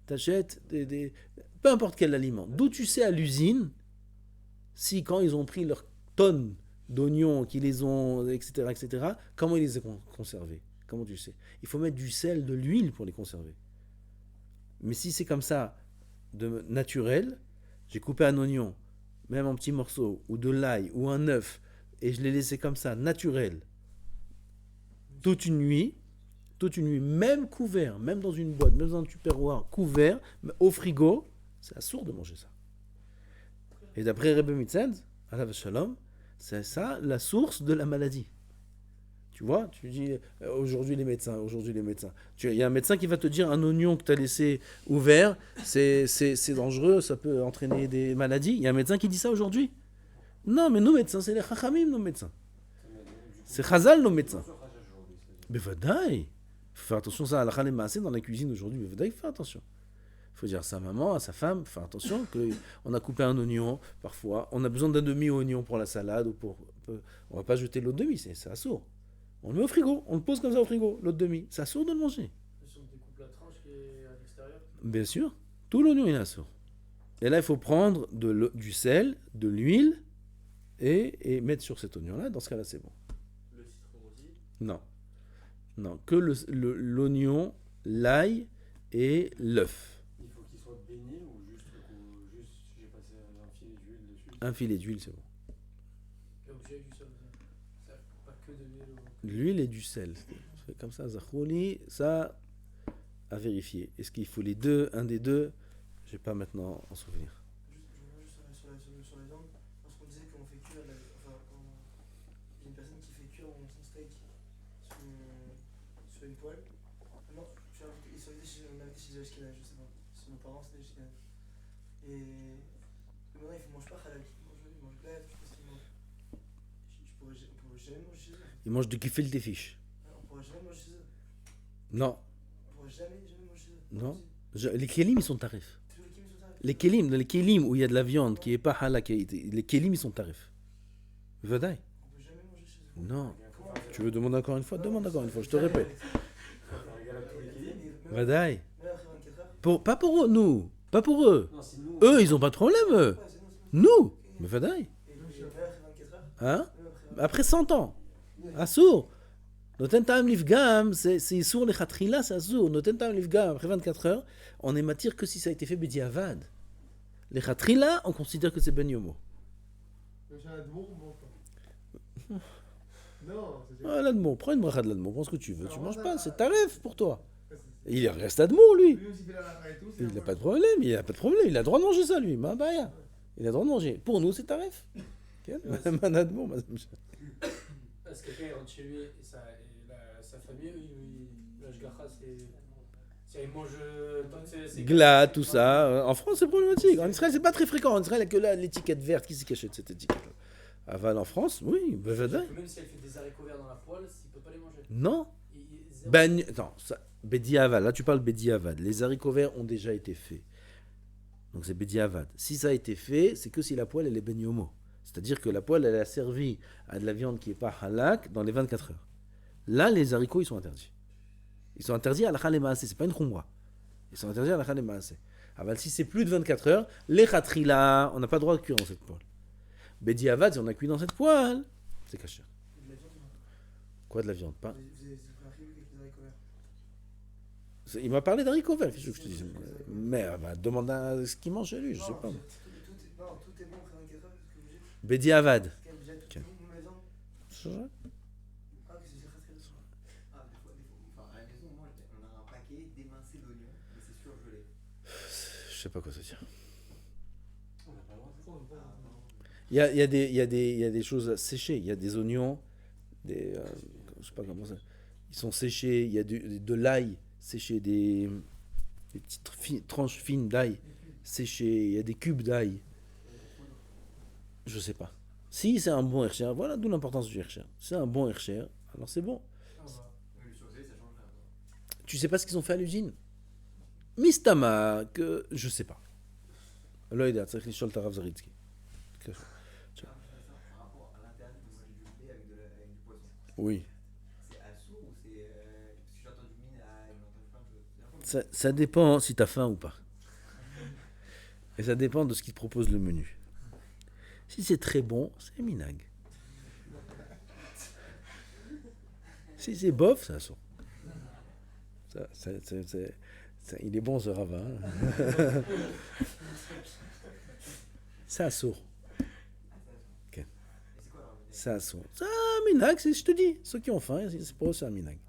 Tu achètes peu importe quel aliment. D'où tu sais à l'usine, si quand ils ont pris leurs tonnes d'oignons, qu'ils les ont, etc., comment ils les ont conservés. Comment tu sais? Il faut mettre du sel, de l'huile pour les conserver. Mais si c'est comme ça, de naturel, j'ai coupé un oignon, même en petits morceaux, ou de l'ail, ou un œuf, et je l'ai laissé comme ça, naturel, toute une nuit, même couvert, même dans une boîte, même dans un tupperware, couvert, au frigo, c'est assourd de manger ça. Et d'après Rebbe Mitzens, alav shalom, c'est ça la source de la maladie. Tu vois, tu dis aujourd'hui les médecins. Il y a un médecin qui va te dire un oignon que tu as laissé ouvert, c'est dangereux, ça peut entraîner des maladies. Il y a un médecin qui dit ça aujourd'hui? Non, mais nos médecins, c'est les chachamim, nos médecins. C'est Chazal, nos médecins. Mais vadaï, faut faire attention ça à la halakha maaseh dans la cuisine aujourd'hui. Mais vadaï, faut faire attention. Il faut dire à sa maman, à sa femme, faire attention qu'on a coupé un oignon parfois. On a besoin d'un demi-oignon pour la salade ou on va pas jeter l'autre demi, c'est assourd. On le met au frigo, on le pose comme ça au frigo, l'autre demi. C'est assourd de le manger. Si on découpe la tranche qui est à l'extérieur. Bien sûr, tout l'oignon il est assourd. Et là, il faut prendre du sel, de l'huile et mettre sur cet oignon-là. Dans ce cas-là, c'est bon. Le citron aussi. Non, que l'oignon, l'ail et l'œuf. il faut qu'il soit baigné ou juste j'ai passé un filet d'huile dessus. Un filet d'huile, c'est bon. Et obligé du sol. Ça, pas que de l'huile. L'huile et du sel. C'est comme ça, Zachouli, ça à vérifier. Est-ce qu'il faut les deux, un des deux? Je n'ai pas maintenant en souvenir. Je reviens juste sur la viande, parce qu'on disait qu'on fait cuire, enfin, quand il y a une personne qui fait cuire son steak sur une poêle. Non, ils sont invités chez des Ashkénazes, je sais pas. Si nos parents c'est des Ashkénazes. Et maintenant ils ne mangent pas halal, ils mangent glaive, je sais pas ce qu'ils mangent. On pourrait jamais manger chez eux. Ils mangent du gefilte fish. On pourrait jamais manger chez eux. Non, On pourrait jamais manger chez eux. non. Les kélim, ils sont tarifs. Tous les kémis sont tarifs. Les kélim où il y a de la viande qui n'est pas halal, les kélim, ils sont tarifs. Vadaï. On peut jamais manger chez eux. Non. Comment Tu veux demander encore une fois? Demande encore une fois, je te répète. Même Vadaï. après 24 heures. Pas pour nous. Pas pour eux. Non, si nous. Eux, ils n'ont pas de problème, eux. Ouais, c'est bon. Nous. Mais Vadaï. Et même après 24 heures. Hein? Même après Après 100 ans. Assour. Noten Ta'am Livgam, c'est sourd les khatrila, c'est assour. Noten Ta'am Livgam, après 24 heures, on émattire que si ça a été fait Bediavad. Les khatrila, on considère que c'est Ben Yomo. Même si on a de bon, on mange pas. Non, c'est Ah, l'admo, prends une bracha de l'admo, prends ce que tu veux. Tu Alors, manges ça- pas, c'est taref pour toi. c'est- Il reste admo, lui. Lui aussi fait la halakha et tout. c'est Il un n'a peu- pas de problème, il a pas de problème. Il a le droit de manger ça, lui. Ma baya. Il a le droit de manger. Pour nous, c'est taref. Madame admo, madame. Parce que quelqu'un il rentre chez lui et sa famille, l'ashgacha, c'est. Il mange. C'est Glas, tout ça. En France, c'est problématique. En Israël, c'est pas très fréquent. En Israël, il n'y a que là l'étiquette verte qui s'y cachette cette étiquette. Aval en France, oui, bevadaï. Même si elle fait des haricots verts dans la poêle, il peut pas les manger. Non. Zéro. Ben, attends, Bediavad, là tu parles Bediavad. Les haricots verts ont déjà été faits. Donc c'est Bediavad. Si ça a été fait, c'est que si la poêle elle est Ben Yomo. C'est-à-dire que la poêle elle a servi à de la viande qui n'est pas halak dans les 24 heures. Là, les haricots ils sont interdits. Ils sont interdits à la halé maasé, c'est pas une khumra. Ils sont interdits à la halé maasé. Aval, si c'est plus de 24 heures, les khatrila, on n'a pas le droit de cuire dans cette poêle. Bediavad, si on a cuit dans cette poêle, c'est caché. De la viande, non. Quoi de la viande? Pas. Vous avez pris avec les haricots verts. Il m'a parlé d'haricots verts, qu'est-ce que je te dis. Mais bah, demande à ce qu'il mange chez lui, je sais pas. Non, tout est bon après 24 heures, parce que vous dites, Bedi Avad. parce qu'elle déjà tout Ok. est bon à la maison. C'est vrai? Ah, que c'est très très bon. Ah, enfin, à la maison, moi, on a un paquet d'émincés d'oignons, mais c'est surgelé. Je sais pas quoi se dire. On n'a pas le droit de faire ça. Ah, non. Il y a des choses séchées. Il y a des oignons, je sais pas comment ça. Ils sont séchés. Il y a de l'ail séché, des petites tranches fines d'ail séchées. Il y a des cubes d'ail. Je sais pas. Si c'est un bon Hercher, voilà d'où l'importance du Hercher. C'est un bon Hercher, alors c'est bon. Ça va. Mais le surgelé, ça change rien. Tu sais pas ce qu'ils ont fait à l'usine? Mistama, que je sais pas. Là, il y a Tsarich Tarav Zaritsky. Ah, je fais ça par rapport à l'interdit de manger du lait avec du poisson. Oui. C'est assaut ou c'est. Parce que j'ai entendu mine, j'ai entendu plein de choses. Ça dépend si t'as faim ou pas. Et ça dépend de ce qu'ils te proposent le menu. Si c'est très bon, c'est minag. Si c'est bof, ça sort. Il est bon ce ravin. Hein. Ça sort. Ok. Et c'est quoi alors le Ça sort. Ça, minag, je te dis. Ceux qui ont faim, c'est pour eux, c'est un minag.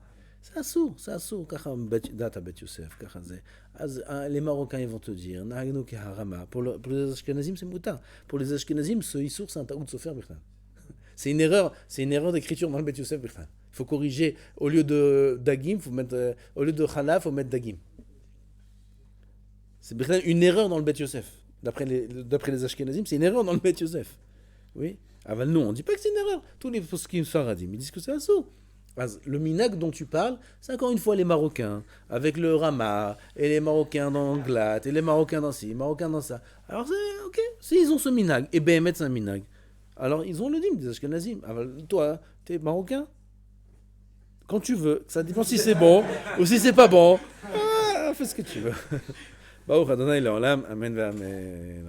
Ça sort. ככה דת בית יוסף, ככה זה. אז les Marocains, ils vont te dire, נהגנו כהרמה. Pour les Ashkenazim, c'est moutar. Pour les Ashkenazim, ce Issour, c'est un taout sofer bichlal. C'est une erreur d'écriture dans le Beit Yosef bichlal. Il faut corriger, au lieu de dagim, au lieu de challah, il faut mettre dagim. C'est bichlal une erreur dans le Beit Yosef. D'après les Ashkenazim, c'est une erreur dans le Beit Yosef. Oui. Aval, non, on ne dit pas que c'est une erreur. Tous les poskim faradim, ils disent que c'est assour. Le minag dont tu parles, c'est encore une fois les Marocains, avec le Rama, et les Marocains dans Glat, et les Marocains dans ci, les Marocains dans ça. Alors c'est ok, s'ils ont ce minag, et Béhémet c'est un minag, alors ils ont le dim des Ashkenazim. Alors, toi, t'es Marocain? Quand tu veux, ça dépend si c'est bon ou si c'est pas bon. Fais ce que tu veux. Baruch Adonai Leolam, Amen ve Amen.